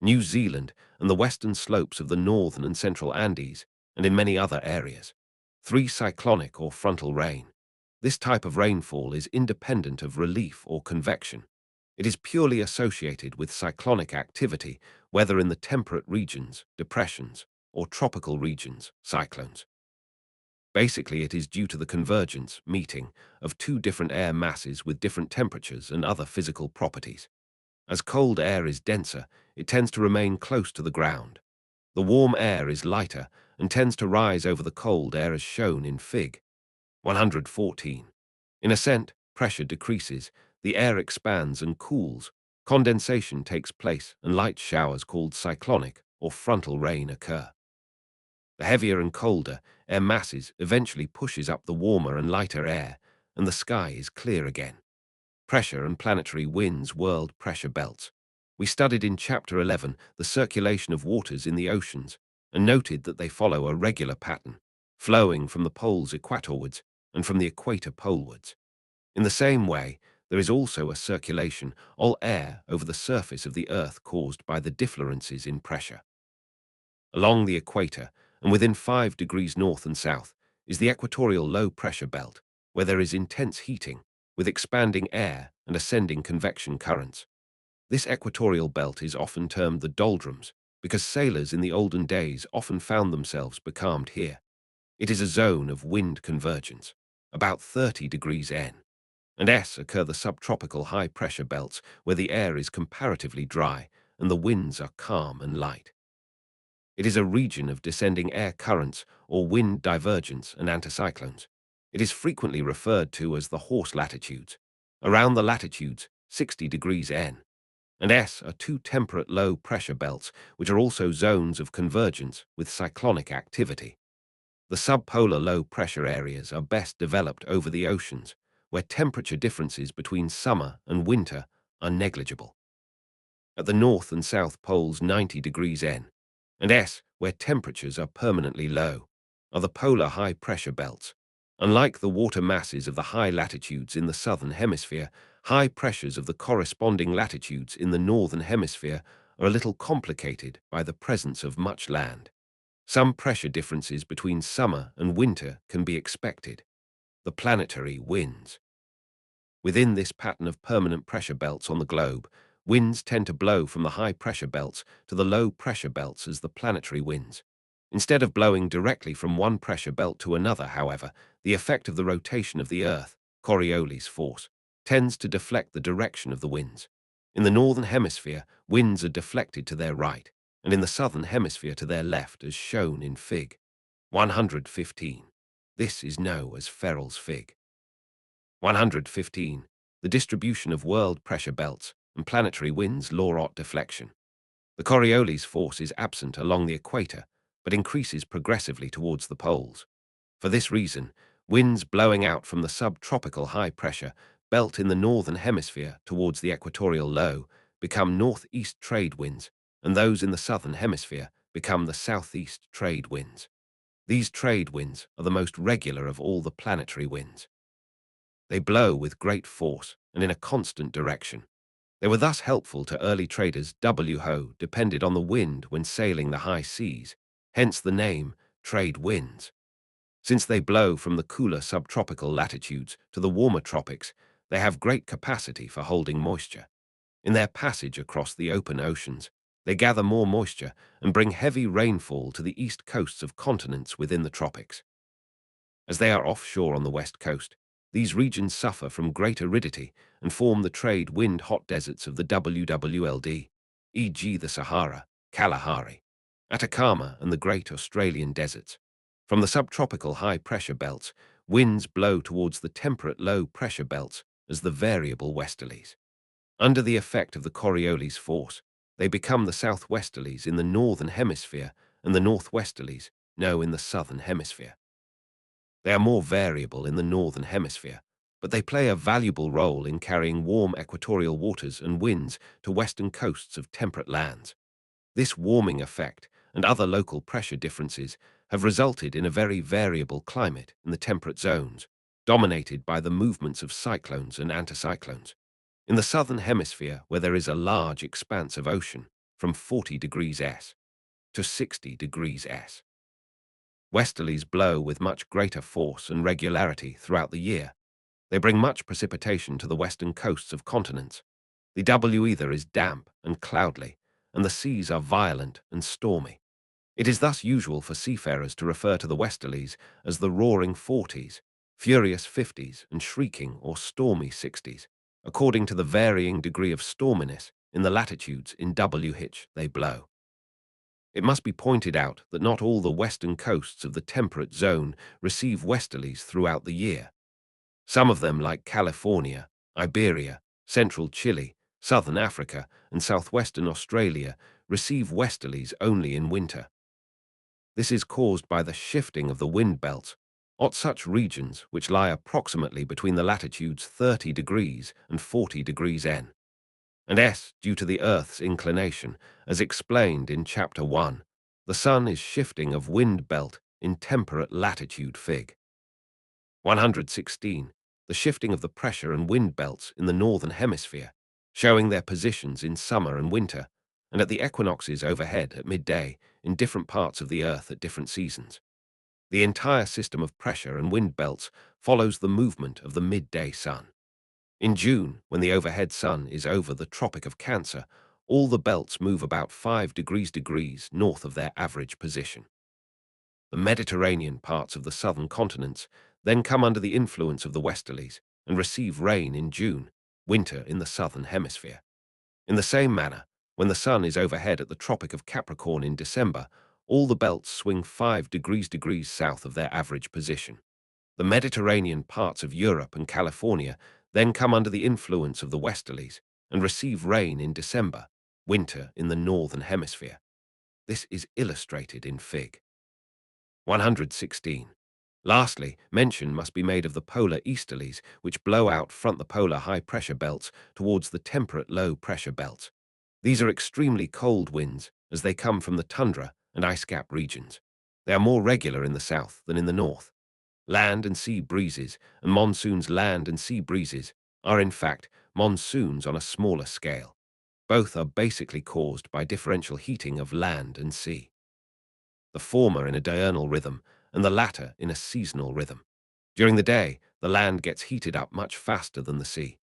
New Zealand, and the western slopes of the northern and central Andes, and in many other areas. 3. Cyclonic or frontal rain. This type of rainfall is independent of relief or convection. It is purely associated with cyclonic activity, whether in the temperate regions, depressions, or tropical regions, cyclones. Basically, it is due to the convergence, meeting, of two different air masses with different temperatures and other physical properties. As cold air is denser, it tends to remain close to the ground. The warm air is lighter and tends to rise over the cold air as shown in Fig. 114. In ascent, pressure decreases, the air expands and cools, condensation takes place, and light showers called cyclonic or frontal rain occur. The heavier and colder air masses eventually pushes up the warmer and lighter air, and the sky is clear again. Pressure and planetary winds, world pressure belts. We studied in Chapter 11 the circulation of waters in the oceans and noted that they follow a regular pattern, flowing from the poles equatorwards and from the equator polewards. In the same way, there is also a circulation, all air over the surface of the Earth caused by the differences in pressure. Along the equator, and within 5 degrees north and south, is the equatorial low-pressure belt, where there is intense heating, with expanding air and ascending convection currents. This equatorial belt is often termed the doldrums, because sailors in the olden days often found themselves becalmed here. It is a zone of wind convergence. About 30 degrees N and S occur the subtropical high-pressure belts, where the air is comparatively dry and the winds are calm and light. It is a region of descending air currents or wind divergence and anticyclones. It is frequently referred to as the horse latitudes. Around the latitudes, 60 degrees N and S are two temperate low-pressure belts, which are also zones of convergence with cyclonic activity. The subpolar low-pressure areas are best developed over the oceans, where temperature differences between summer and winter are negligible. At the north and south poles, 90 degrees N and S, where temperatures are permanently low, are the polar high-pressure belts. Unlike the water masses of the high latitudes in the southern hemisphere, high pressures of the corresponding latitudes in the northern hemisphere are a little complicated by the presence of much land. Some pressure differences between summer and winter can be expected. The planetary winds. Within this pattern of permanent pressure belts on the globe, winds tend to blow from the high-pressure belts to the low-pressure belts as the planetary winds. Instead of blowing directly from one pressure belt to another, however, the effect of the rotation of the Earth, Coriolis force, tends to deflect the direction of the winds. In the northern hemisphere, winds are deflected to their right, and in the southern hemisphere to their left, as shown in Fig. 115. This is known as Ferrel's Fig. 115. The distribution of world pressure belts and planetary winds law deflection. The Coriolis force is absent along the equator, but increases progressively towards the poles. For this reason, winds blowing out from the subtropical high-pressure belt in the northern hemisphere towards the equatorial low become northeast trade winds, and those in the southern hemisphere become the southeast trade winds. These trade winds are the most regular of all the planetary winds. They blow with great force and in a constant direction. They were thus helpful to early traders. Who depended on the wind when sailing the high seas, hence the name trade winds. Since they blow from the cooler subtropical latitudes to the warmer tropics, they have great capacity for holding moisture. In their passage across the open oceans, they gather more moisture and bring heavy rainfall to the east coasts of continents within the tropics. As they are offshore on the west coast, these regions suffer from great aridity and form the trade wind hot deserts of the WWLD, e.g. the Sahara, Kalahari, Atacama and the Great Australian Deserts. From the subtropical high-pressure belts, winds blow towards the temperate low-pressure belts as the variable westerlies. Under the effect of the Coriolis force, they become the southwesterlies in the northern hemisphere and the northwesterlies, in the southern hemisphere. They are more variable in the northern hemisphere, but they play a valuable role in carrying warm equatorial waters and winds to western coasts of temperate lands. This warming effect and other local pressure differences have resulted in a very variable climate in the temperate zones, dominated by the movements of cyclones and anticyclones. In the southern hemisphere, where there is a large expanse of ocean, from 40 degrees S to 60 degrees S, westerlies blow with much greater force and regularity throughout the year. They bring much precipitation to the western coasts of continents. The weather is damp and cloudly, and the seas are violent and stormy. It is thus usual for seafarers to refer to the westerlies as the roaring 40s, furious 50s, and shrieking or stormy 60s, according to the varying degree of storminess in the latitudes in which they blow. It must be pointed out that not all the western coasts of the temperate zone receive westerlies throughout the year. Some of them, like California, Iberia, central Chile, southern Africa, and southwestern Australia, receive westerlies only in winter. This is caused by the shifting of the wind belts at such regions which lie approximately between the latitudes 30 degrees and 40 degrees N and S due to the Earth's inclination, as explained in Chapter 1. The Sun is shifting of wind belt in temperate latitude Fig. 116. The shifting of the pressure and wind belts in the northern hemisphere, showing their positions in summer and winter, and at the equinoxes overhead at midday in different parts of the Earth at different seasons. The entire system of pressure and wind belts follows the movement of the midday sun. In June, when the overhead sun is over the Tropic of Cancer, all the belts move about 5 degrees north of their average position. The Mediterranean parts of the southern continents then come under the influence of the westerlies and receive rain in June, winter in the southern hemisphere. In the same manner, when the sun is overhead at the Tropic of Capricorn in December, all the belts swing 5 degrees south of their average position. The Mediterranean parts of Europe and California then come under the influence of the westerlies and receive rain in December, winter in the northern hemisphere. This is illustrated in Fig. 116. Lastly, mention must be made of the polar easterlies, which blow out front the polar high-pressure belts towards the temperate low-pressure belts. These are extremely cold winds, as they come from the tundra and ice-cap regions. They are more regular in the south than in the north. Land and sea breezes and monsoons. Land and sea breezes are, in fact, monsoons on a smaller scale. Both are basically caused by differential heating of land and sea. The former in a diurnal rhythm and the latter in a seasonal rhythm. During the day, the land gets heated up much faster than the sea.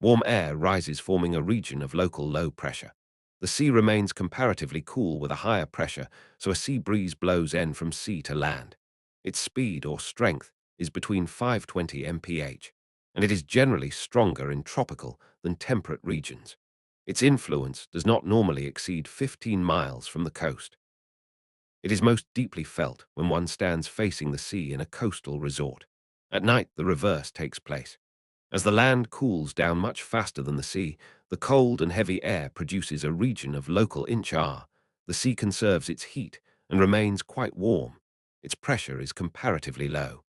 Warm air rises, forming a region of local low pressure. The sea remains comparatively cool with a higher pressure, so a sea breeze blows in from sea to land. Its speed or strength is between 520 mph, and it is generally stronger in tropical than temperate regions. Its influence does not normally exceed 15 miles from the coast. It is most deeply felt when one stands facing the sea in a coastal resort. At night, the reverse takes place. As the land cools down much faster than the sea, the cold and heavy air produces a region of local inch R. The sea conserves its heat and remains quite warm. Its pressure is comparatively low.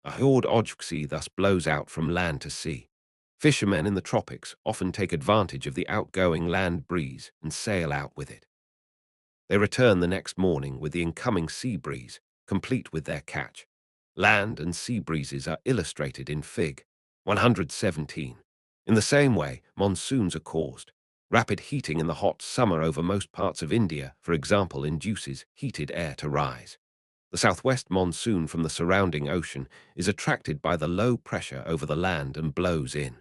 A hord sea thus blows out from land to sea. Fishermen in the tropics often take advantage of the outgoing land breeze and sail out with it. They return the next morning with the incoming sea breeze, complete with their catch. Land and sea breezes are illustrated in Fig. 117. In the same way, monsoons are caused. Rapid heating in the hot summer over most parts of India, for example, induces heated air to rise. The southwest monsoon from the surrounding ocean is attracted by the low pressure over the land and blows in,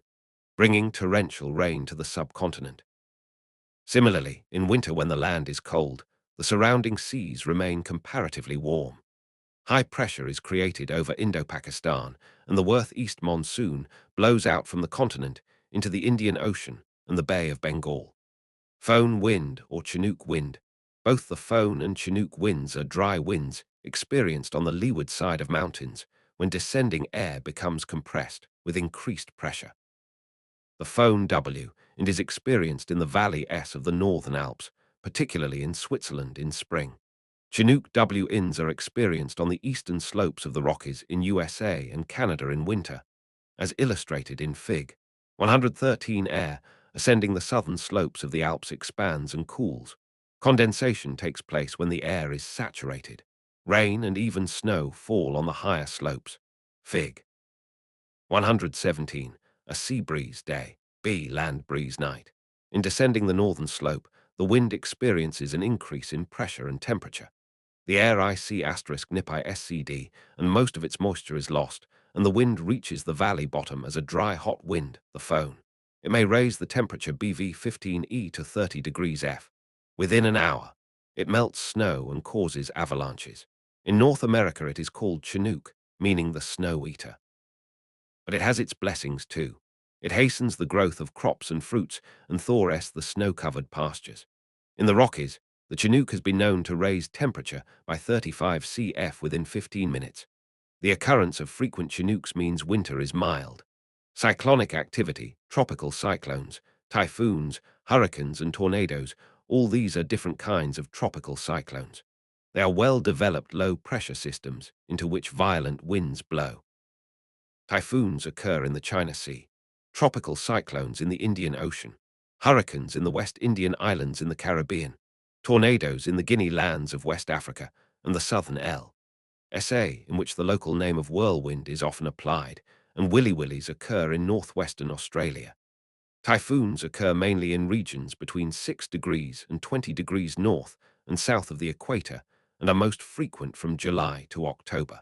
bringing torrential rain to the subcontinent. Similarly, in winter when the land is cold, the surrounding seas remain comparatively warm. High pressure is created over Indo-Pakistan, and the northeast monsoon blows out from the continent into the Indian Ocean and the Bay of Bengal. Fohn wind or Chinook wind. Both the Fohn and Chinook winds are dry winds experienced on the leeward side of mountains when descending air becomes compressed with increased pressure. The Fohn W and is experienced in the Valley S of the Northern Alps, particularly in Switzerland in spring. Chinook W-ins are experienced on the eastern slopes of the Rockies in USA and Canada in winter, as illustrated in Fig. 113. Air ascending the southern slopes of the Alps expands and cools. Condensation takes place when the air is saturated. Rain and even snow fall on the higher slopes. Fig. 117. A sea breeze day. B. Land breeze night. In descending the northern slope, the wind experiences an increase in pressure and temperature. The air IC asterisk NIPI SCD, and most of its moisture is lost, and the wind reaches the valley bottom as a dry hot wind, the Fohn. It may raise the temperature BV 15E to 30 degrees F. Within an hour, it melts snow and causes avalanches. In North America it is called Chinook, meaning the snow eater. But it has its blessings too. It hastens the growth of crops and fruits and thaws the snow-covered pastures. In the Rockies, the Chinook has been known to raise temperature by 35 CF within 15 minutes. The occurrence of frequent Chinooks means winter is mild. Cyclonic activity, tropical cyclones, typhoons, hurricanes and tornadoes, all these are different kinds of tropical cyclones. They are well-developed low-pressure systems into which violent winds blow. Typhoons occur in the China Sea, tropical cyclones in the Indian Ocean, hurricanes in the West Indian Islands in the Caribbean, tornadoes in the Guinea lands of West Africa and the southern SA, in which the local name of whirlwind is often applied, and willy-willies occur in northwestern Australia. Typhoons occur mainly in regions between 6 degrees and 20 degrees north and south of the equator and are most frequent from July to October.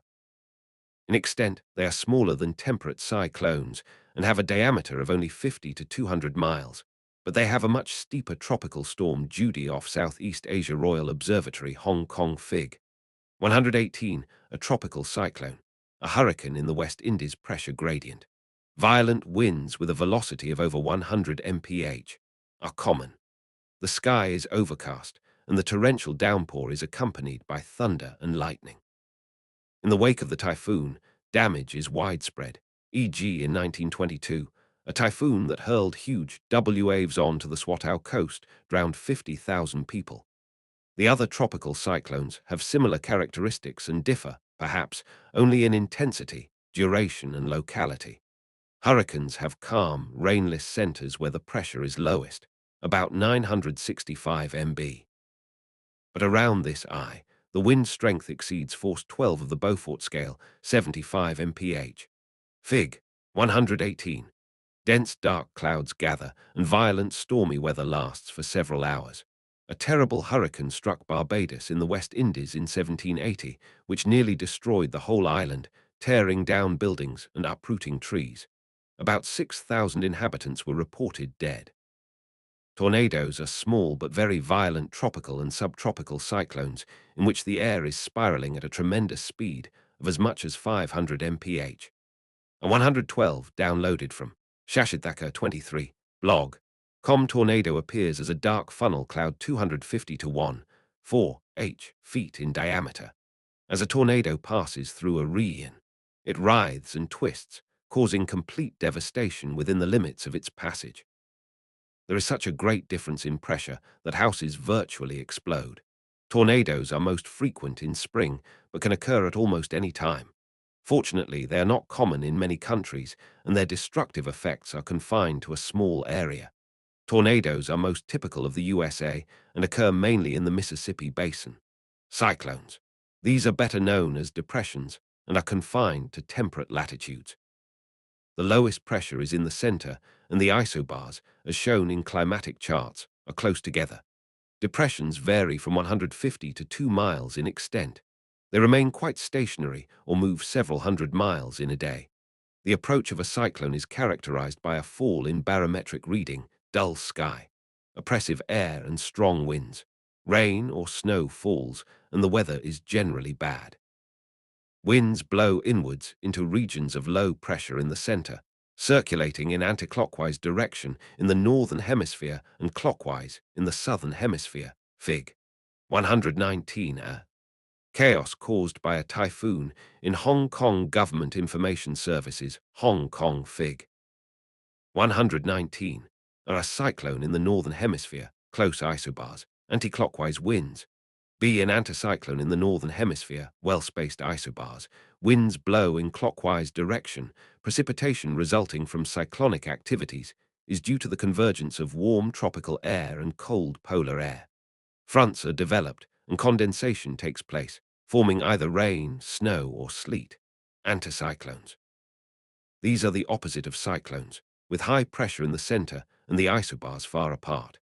In extent, they are smaller than temperate cyclones and have a diameter of only 50 to 200 miles, but they have a much steeper tropical storm Judy off Southeast Asia Royal Observatory, Hong Kong Fig. 118, a tropical cyclone, a hurricane in the West Indies pressure gradient. Violent winds with a velocity of over 100 mph are common. The sky is overcast, and the torrential downpour is accompanied by thunder and lightning. In the wake of the typhoon, damage is widespread, e.g. in 1922, a typhoon that hurled huge W waves onto the Swatow coast drowned 50,000 people. The other tropical cyclones have similar characteristics and differ, perhaps, only in intensity, duration and locality. Hurricanes have calm, rainless centers where the pressure is lowest, about 965 mb. But around this eye, the wind strength exceeds force 12 of the Beaufort scale, 75 mph. Fig. 118. Dense dark clouds gather, and violent stormy weather lasts for several hours. A terrible hurricane struck Barbados in the West Indies in 1780, which nearly destroyed the whole island, tearing down buildings and uprooting trees. About 6,000 inhabitants were reported dead. Tornadoes are small but very violent tropical and subtropical cyclones in which the air is spiraling at a tremendous speed of as much as 500 mph. A 112 downloaded from Shashidthaka23 blog. Tornado appears as a dark funnel cloud 250 to 1.4 feet in diameter. As a tornado passes through a region, it writhes and twists, causing complete devastation within the limits of its passage. There is such a great difference in pressure that houses virtually explode. Tornadoes are most frequent in spring, but can occur at almost any time. Fortunately, they are not common in many countries, and their destructive effects are confined to a small area. Tornadoes are most typical of the USA and occur mainly in the Mississippi Basin. Cyclones. These are better known as depressions and are confined to temperate latitudes. The lowest pressure is in the center, and the isobars, as shown in climatic charts, are close together. Depressions vary from 150 to 2 miles in extent. They remain quite stationary or move several hundred miles in a day. The approach of a cyclone is characterized by a fall in barometric reading, dull sky, oppressive air and strong winds. Rain or snow falls, and the weather is generally bad. Winds blow inwards into regions of low pressure in the center, circulating in anticlockwise direction in the northern hemisphere and clockwise in the southern hemisphere. Fig. 119a. Chaos caused by a typhoon in Hong Kong Government Information Services, Hong Kong. Fig. 119 are a cyclone in the northern hemisphere, close isobars, anticlockwise winds. B, an anticyclone in the northern hemisphere, well-spaced isobars, winds blow in clockwise direction. Precipitation resulting from cyclonic activities is due to the convergence of warm tropical air and cold polar air. Fronts are developed and condensation takes place, forming either rain, snow, or sleet. Anticyclones. These are the opposite of cyclones, with high pressure in the center and the isobars far apart.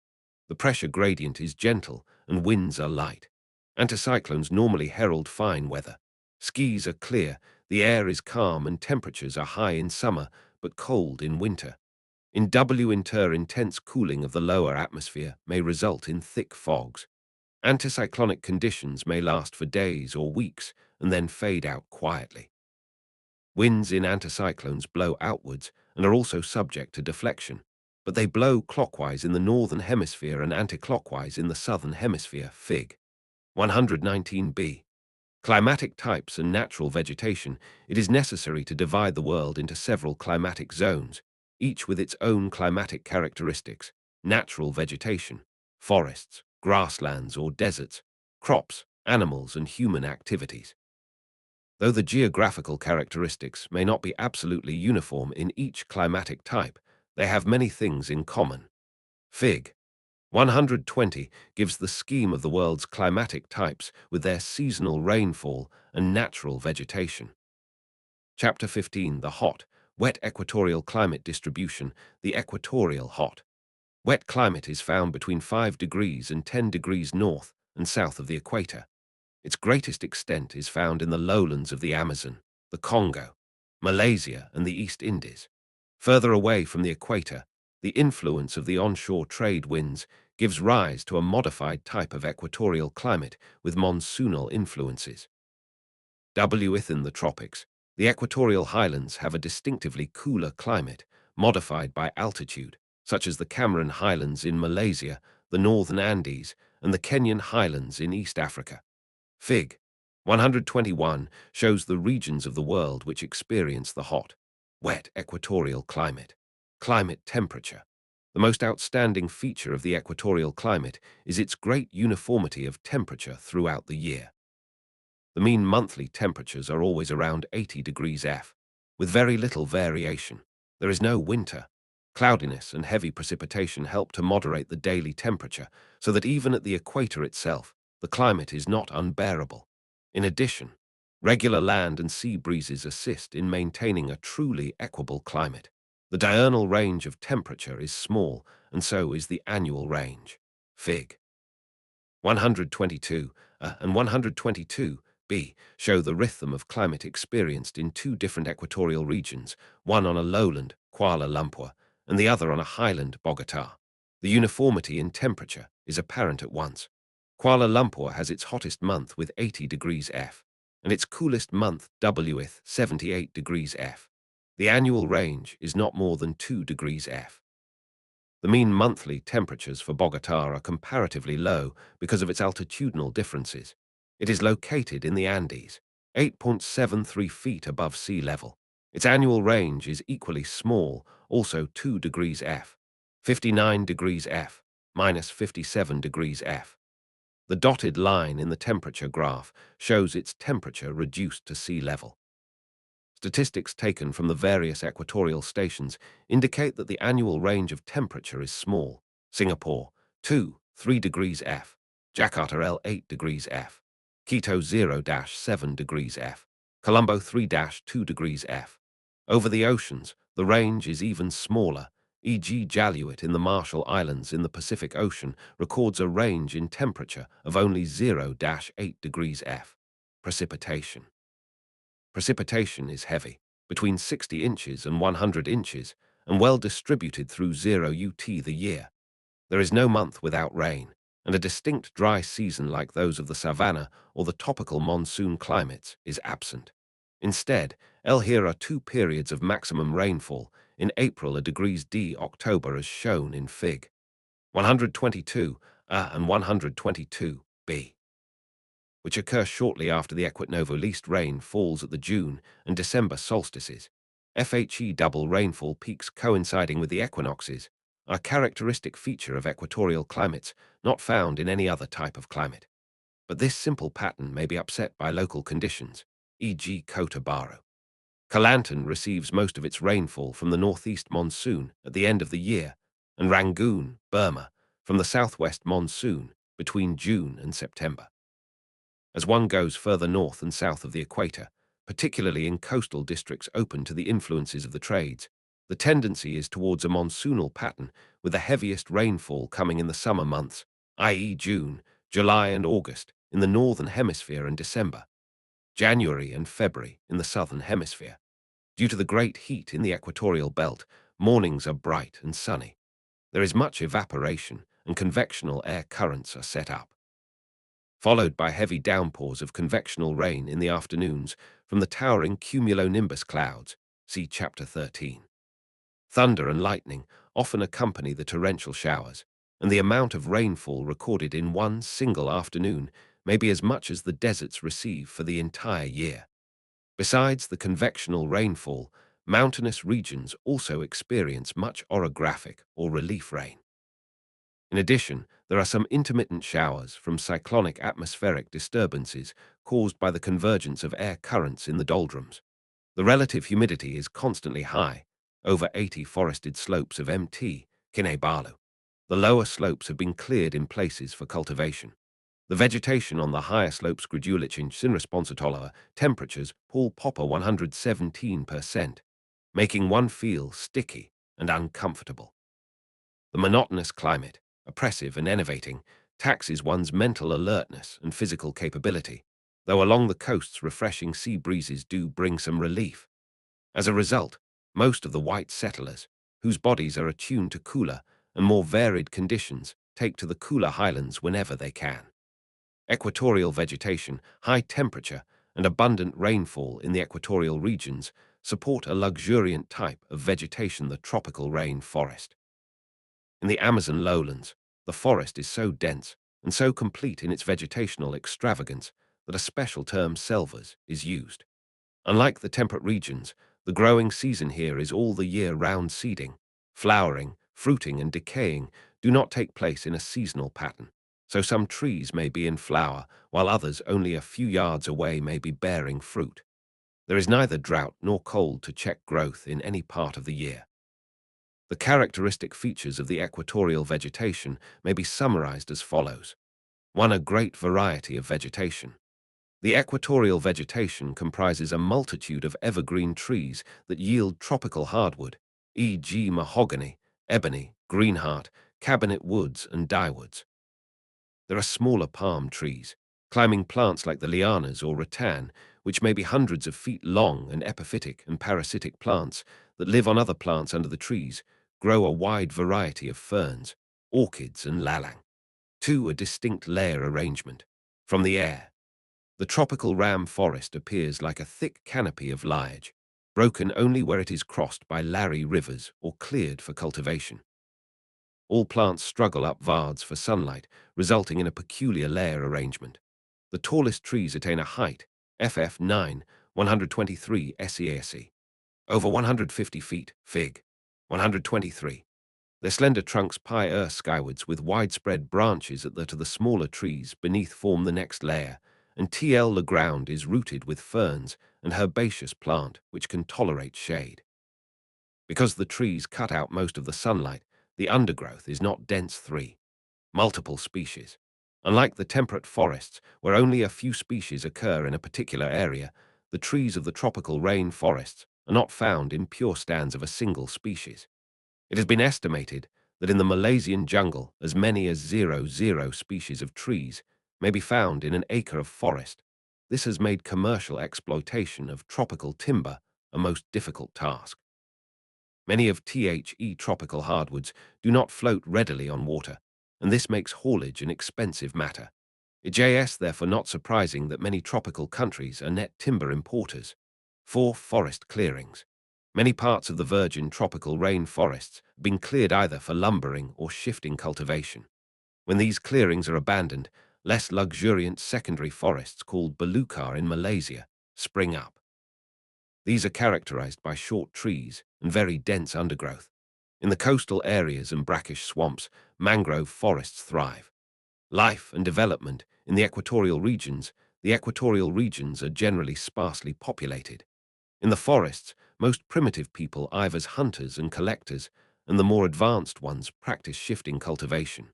The pressure gradient is gentle and winds are light. Anticyclones normally herald fine weather. Skies are clear, the air is calm, and temperatures are high in summer but cold in winter. Intense cooling of the lower atmosphere may result in thick fogs. Anticyclonic conditions may last for days or weeks and then fade out quietly. Winds in anticyclones blow outwards and are also subject to deflection, but they blow clockwise in the northern hemisphere and anticlockwise in the southern hemisphere. Fig. 119b. Climatic types and natural vegetation. It is necessary to divide the world into several climatic zones, each with its own climatic characteristics. Natural vegetation, forests, grasslands or deserts, crops, animals and human activities. Though the geographical characteristics may not be absolutely uniform in each climatic type, they have many things in common. Fig. 120 gives the scheme of the world's climatic types with their seasonal rainfall and natural vegetation. Chapter 15. The hot, wet equatorial climate distribution. The equatorial hot, wet climate is found between 5 degrees and 10 degrees north and south of the equator. Its greatest extent is found in the lowlands of the Amazon, the Congo, Malaysia, and the East Indies. Further away from the equator, the influence of the onshore trade winds gives rise to a modified type of equatorial climate with monsoonal influences. Within the tropics, the equatorial highlands have a distinctively cooler climate, modified by altitude, such as the Cameron Highlands in Malaysia, the Northern Andes, and the Kenyan Highlands in East Africa. Fig. 121 shows the regions of the world which experience the hot, wet equatorial climate. Climate temperature. The most outstanding feature of the equatorial climate is its great uniformity of temperature throughout the year. The mean monthly temperatures are always around 80 degrees F, with very little variation. There is no winter. Cloudiness and heavy precipitation help to moderate the daily temperature, so that even at the equator itself, the climate is not unbearable. In addition, regular land and sea breezes assist in maintaining a truly equable climate. The diurnal range of temperature is small, and so is the annual range. Fig. 122 and 122b show the rhythm of climate experienced in two different equatorial regions, one on a lowland, Kuala Lumpur, and the other on a highland, Bogota. The uniformity in temperature is apparent at once. Kuala Lumpur has its hottest month with 80 degrees F, and its coolest month with 78 degrees F. The annual range is not more than 2 degrees F. The mean monthly temperatures for Bogotá are comparatively low because of its altitudinal differences. It is located in the Andes, 8.73 feet above sea level. Its annual range is equally small, also 2 degrees F, 59 degrees F, minus 57 degrees F. The dotted line in the temperature graph shows its temperature reduced to sea level. Statistics taken from the various equatorial stations indicate that the annual range of temperature is small. Singapore, 3 degrees F. Jakarta L 8 degrees F. Quito 0-7 degrees F. Colombo 3-2 degrees F. Over the oceans, the range is even smaller, e.g. Jaluit in the Marshall Islands in the Pacific Ocean records a range in temperature of only 0-8 degrees F. Precipitation. Precipitation is heavy, between 60 inches and 100 inches, and well distributed through 0 UT the year. There is no month without rain, and a distinct dry season like those of the savanna or the tropical monsoon climates is absent. Instead, here are two periods of maximum rainfall, in April a degrees D, October as shown in Fig. 122 A and 122 B, which occur shortly after the equinovo least rain falls at the June and December solstices. FHE double rainfall peaks coinciding with the equinoxes are a characteristic feature of equatorial climates not found in any other type of climate. But this simple pattern may be upset by local conditions, e.g. Kota Baru. Kelantan receives most of its rainfall from the northeast monsoon at the end of the year, and Rangoon, Burma, from the southwest monsoon between June and September. As one goes further north and south of the equator, particularly in coastal districts open to the influences of the trades, the tendency is towards a monsoonal pattern with the heaviest rainfall coming in the summer months, i.e. June, July and August in the northern hemisphere and December, January and February in the southern hemisphere. Due to the great heat in the equatorial belt, mornings are bright and sunny. There is much evaporation and convectional air currents are set up, followed by heavy downpours of convectional rain in the afternoons from the towering cumulonimbus clouds, see Chapter 13. Thunder and lightning often accompany the torrential showers, and the amount of rainfall recorded in one single afternoon may be as much as the deserts receive for the entire year. Besides the convectional rainfall, mountainous regions also experience much orographic or relief rain. In addition, there are some intermittent showers from cyclonic atmospheric disturbances caused by the convergence of air currents in the doldrums. The relative humidity is constantly high, over 80 forested slopes of Mt. Kinabalu. The lower slopes have been cleared in places for cultivation. The vegetation on the higher slopes gradually in sinresponsitola temperatures Paul Popper 117%, making one feel sticky and uncomfortable. The monotonous climate, oppressive and enervating, taxes one's mental alertness and physical capability, though along the coasts refreshing sea breezes do bring some relief. As a result, most of the white settlers, whose bodies are attuned to cooler and more varied conditions, take to the cooler highlands whenever they can. Equatorial vegetation, high temperature, and abundant rainfall in the equatorial regions support a luxuriant type of vegetation, the tropical rain forest. In the Amazon lowlands, the forest is so dense and so complete in its vegetational extravagance that a special term selvas is used. Unlike the temperate regions, the growing season here is all the year round. Seeding, flowering, fruiting and decaying do not take place in a seasonal pattern, so some trees may be in flower while others only a few yards away may be bearing fruit. There is neither drought nor cold to check growth in any part of the year. The characteristic features of the equatorial vegetation may be summarized as follows. 1. A great variety of vegetation. The equatorial vegetation comprises a multitude of evergreen trees that yield tropical hardwood, e.g. mahogany, ebony, greenheart, cabinet woods, and dyewoods. There are smaller palm trees, climbing plants like the lianas or rattan, which may be hundreds of feet long, and epiphytic and parasitic plants that live on other plants under the trees, grow a wide variety of ferns, orchids and lalang. 2. A distinct layer arrangement. From the air, the tropical ram forest appears like a thick canopy of liage, broken only where it is crossed by Larry rivers or cleared for cultivation. All plants struggle up vards for sunlight, resulting in a peculiar layer arrangement. The tallest trees attain a height, ff 123 SEASE, over 150 feet, Fig. 123. Their slender trunks pie skywards with widespread branches that to the smaller trees beneath form the next layer, and the ground is rooted with ferns and herbaceous plant which can tolerate shade. Because the trees cut out most of the sunlight, the undergrowth is not dense. 3. Multiple species. Unlike the temperate forests, where only a few species occur in a particular area, the trees of the tropical rain forests are not found in pure stands of a single species. It has been estimated that in the Malaysian jungle, as many as 00 species of trees may be found in an acre of forest. This has made commercial exploitation of tropical timber a most difficult task. Many of the tropical hardwoods do not float readily on water, and this makes haulage an expensive matter. It is therefore not surprising that many tropical countries are net timber importers. 4. Forest clearings. Many parts of the virgin tropical rain forests have been cleared either for lumbering or shifting cultivation. When these clearings are abandoned, less luxuriant secondary forests called belukar in Malaysia spring up. These are characterized by short trees and very dense undergrowth. In the coastal areas and brackish swamps, mangrove forests thrive. Life and development in the equatorial regions. The equatorial regions are generally sparsely populated. In the forests, most primitive people live as hunters and collectors, and the more advanced ones practice shifting cultivation.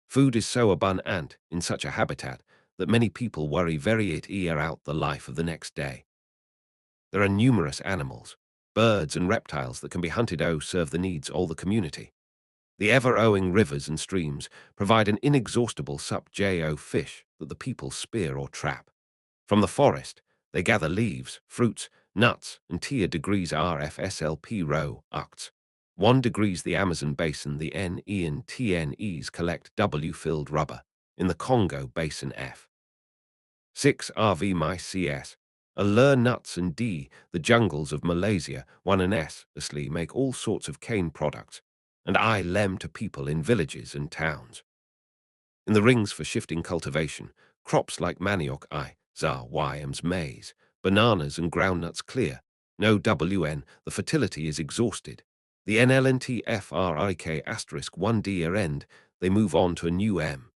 Food is so abundant in such a habitat that many people worry very it ear out the life of the next day. There are numerous animals, birds and reptiles that can be hunted serve the needs all the community. The ever-owing rivers and streams provide an inexhaustible fish that the people spear or trap. From the forest, they gather leaves, fruits, nuts, and degrees RFSLP row ucts. 1 degrees the Amazon basin, the NE and TNEs collect W-filled rubber. In the Congo basin F. 6 RV my CS. Allure nuts and D, the jungles of Malaysia, 1 and S, asli make all sorts of cane products, and I lem to people in villages and towns. In the rings for shifting cultivation, crops like manioc I, zar yams maize, bananas and groundnuts clear. No WN, the fertility is exhausted. The NLNT FRIK *1D end, they move on to a new M.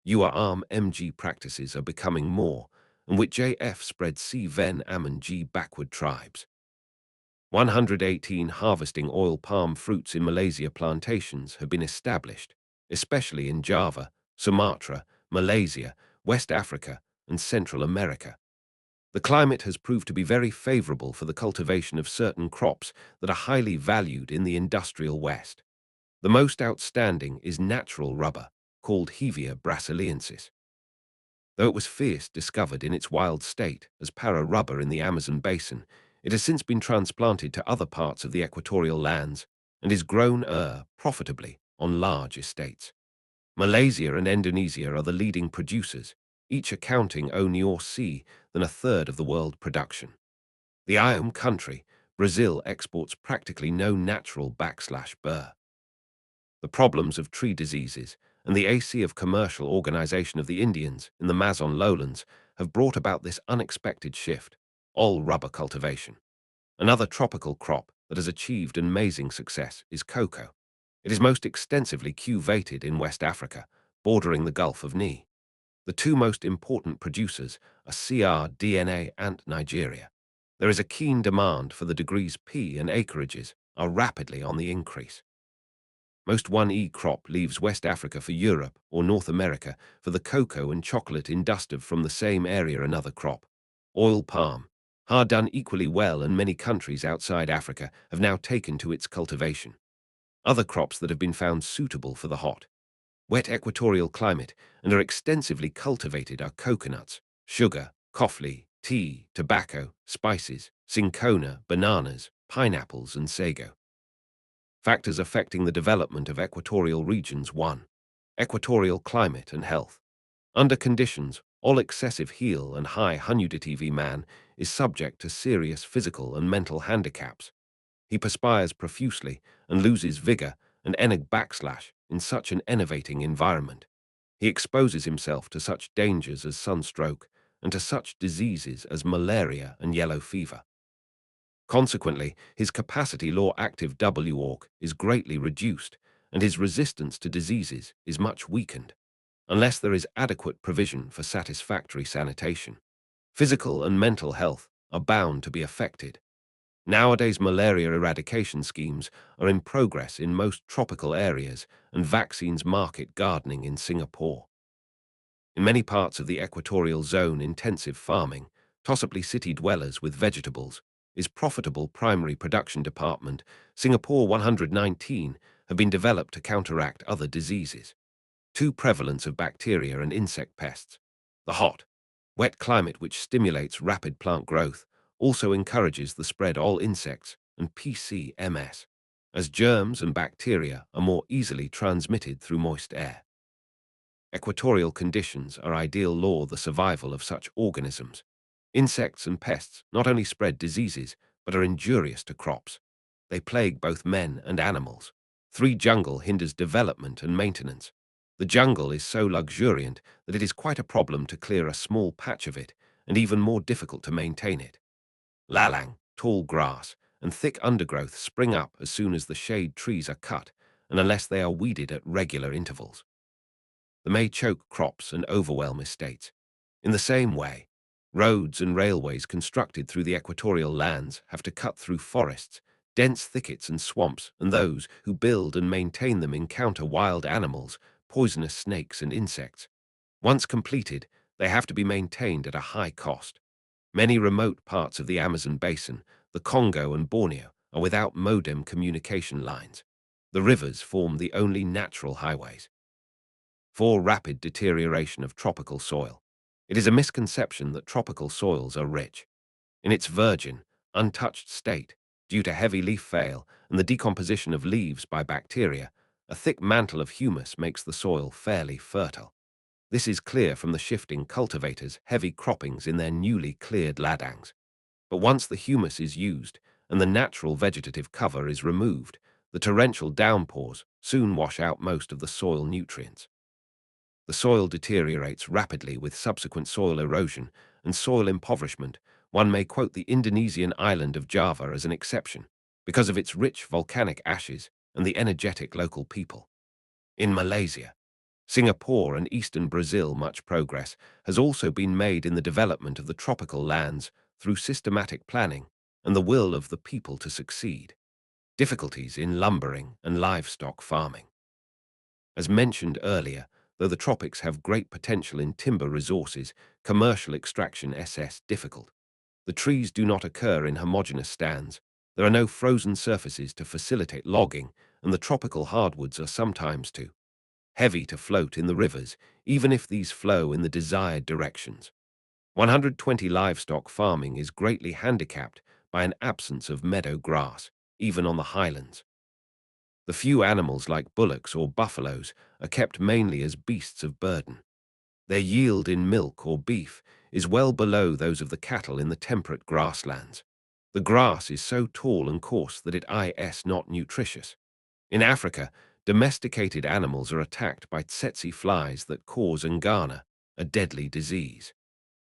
URM MG practices are becoming more, and with JF spread C Ven Ammon G backward tribes. 118 harvesting oil palm fruits in Malaysia plantations have been established, especially in Java, Sumatra, Malaysia, West Africa, and Central America. The climate has proved to be very favorable for the cultivation of certain crops that are highly valued in the industrial West. The most outstanding is natural rubber, called Hevea brasiliensis. Though it was first discovered in its wild state as para rubber in the Amazon basin, it has since been transplanted to other parts of the equatorial lands and is grown profitably on large estates. Malaysia and Indonesia are the leading producers, each accounting only than a third of the world production. The IOM country, Brazil, exports practically no natural burr. The problems of tree diseases and the AC of commercial organization of the Indians in the Mazon lowlands have brought about this unexpected shift, all rubber cultivation. Another tropical crop that has achieved amazing success is cocoa. It is most extensively cultivated in West Africa, bordering the Gulf of Ni. The two most important producers are CRDNA and Nigeria. There is a keen demand for the degrees P and acreages are rapidly on the increase. Most 1E crop leaves West Africa for Europe or North America for the cocoa and chocolate inductive from the same area. Another crop, oil palm, are done equally well, and many countries outside Africa have now taken to its cultivation. Other crops that have been found suitable for the hot, wet equatorial climate and are extensively cultivated are coconuts, sugar, coffee, tea, tobacco, spices, cinchona, bananas, pineapples, and sago. Factors affecting the development of equatorial regions. 1. Equatorial climate and health. Under conditions, all excessive heel and high humidity man is subject to serious physical and mental handicaps. He perspires profusely and loses vigor and backslash in such an enervating environment. He exposes himself to such dangers as sunstroke and to such diseases as malaria and yellow fever. Consequently, his capacity law active WORC is greatly reduced and his resistance to diseases is much weakened, unless there is adequate provision for satisfactory sanitation. Physical and mental health are bound to be affected. Nowadays, malaria eradication schemes are in progress in most tropical areas and vaccines market gardening in Singapore. In many parts of the equatorial zone, intensive farming, possibly city dwellers with vegetables, is profitable primary production department. Singapore 119 have been developed to counteract other diseases. 2. Prevalence of bacteria and insect pests. The hot, wet climate which stimulates rapid plant growth also encourages the spread all insects and PCMS, as germs and bacteria are more easily transmitted through moist air. Equatorial conditions are ideal for the survival of such organisms. Insects and pests not only spread diseases, but are injurious to crops. They plague both men and animals. 3. Jungle hinders development and maintenance. The jungle is so luxuriant that it is quite a problem to clear a small patch of it, and even more difficult to maintain it. Lalang, tall grass, and thick undergrowth spring up as soon as the shade trees are cut, and unless they are weeded at regular intervals. They may choke crops and overwhelm estates. In the same way, roads and railways constructed through the equatorial lands have to cut through forests, dense thickets and swamps, and those who build and maintain them encounter wild animals, poisonous snakes and insects. Once completed, they have to be maintained at a high cost. Many remote parts of the Amazon basin, the Congo and Borneo, are without modem communication lines. The rivers form the only natural highways. 4. Rapid deterioration of tropical soil. It is a misconception that tropical soils are rich. In its virgin, untouched state, due to heavy leaf fail and the decomposition of leaves by bacteria, a thick mantle of humus makes the soil fairly fertile. This is clear from the shifting cultivators' heavy croppings in their newly cleared ladangs. But once the humus is used and the natural vegetative cover is removed, the torrential downpours soon wash out most of the soil nutrients. The soil deteriorates rapidly with subsequent soil erosion and soil impoverishment. One may quote the Indonesian island of Java as an exception, because of its rich volcanic ashes and the energetic local people. In Malaysia, Singapore and eastern Brazil, much progress has also been made in the development of the tropical lands through systematic planning and the will of the people to succeed. Difficulties in lumbering and livestock farming. As mentioned earlier, though the tropics have great potential in timber resources, commercial extraction is difficult. The trees do not occur in homogeneous stands. There are no frozen surfaces to facilitate logging, and the tropical hardwoods are sometimes too heavy to float in the rivers, even if these flow in the desired directions. 120 livestock farming is greatly handicapped by an absence of meadow grass, even on the highlands. The few animals like bullocks or buffaloes are kept mainly as beasts of burden. Their yield in milk or beef is well below those of the cattle in the temperate grasslands. The grass is so tall and coarse that it is not nutritious. In Africa, domesticated animals are attacked by tsetse flies that cause ngana, a deadly disease.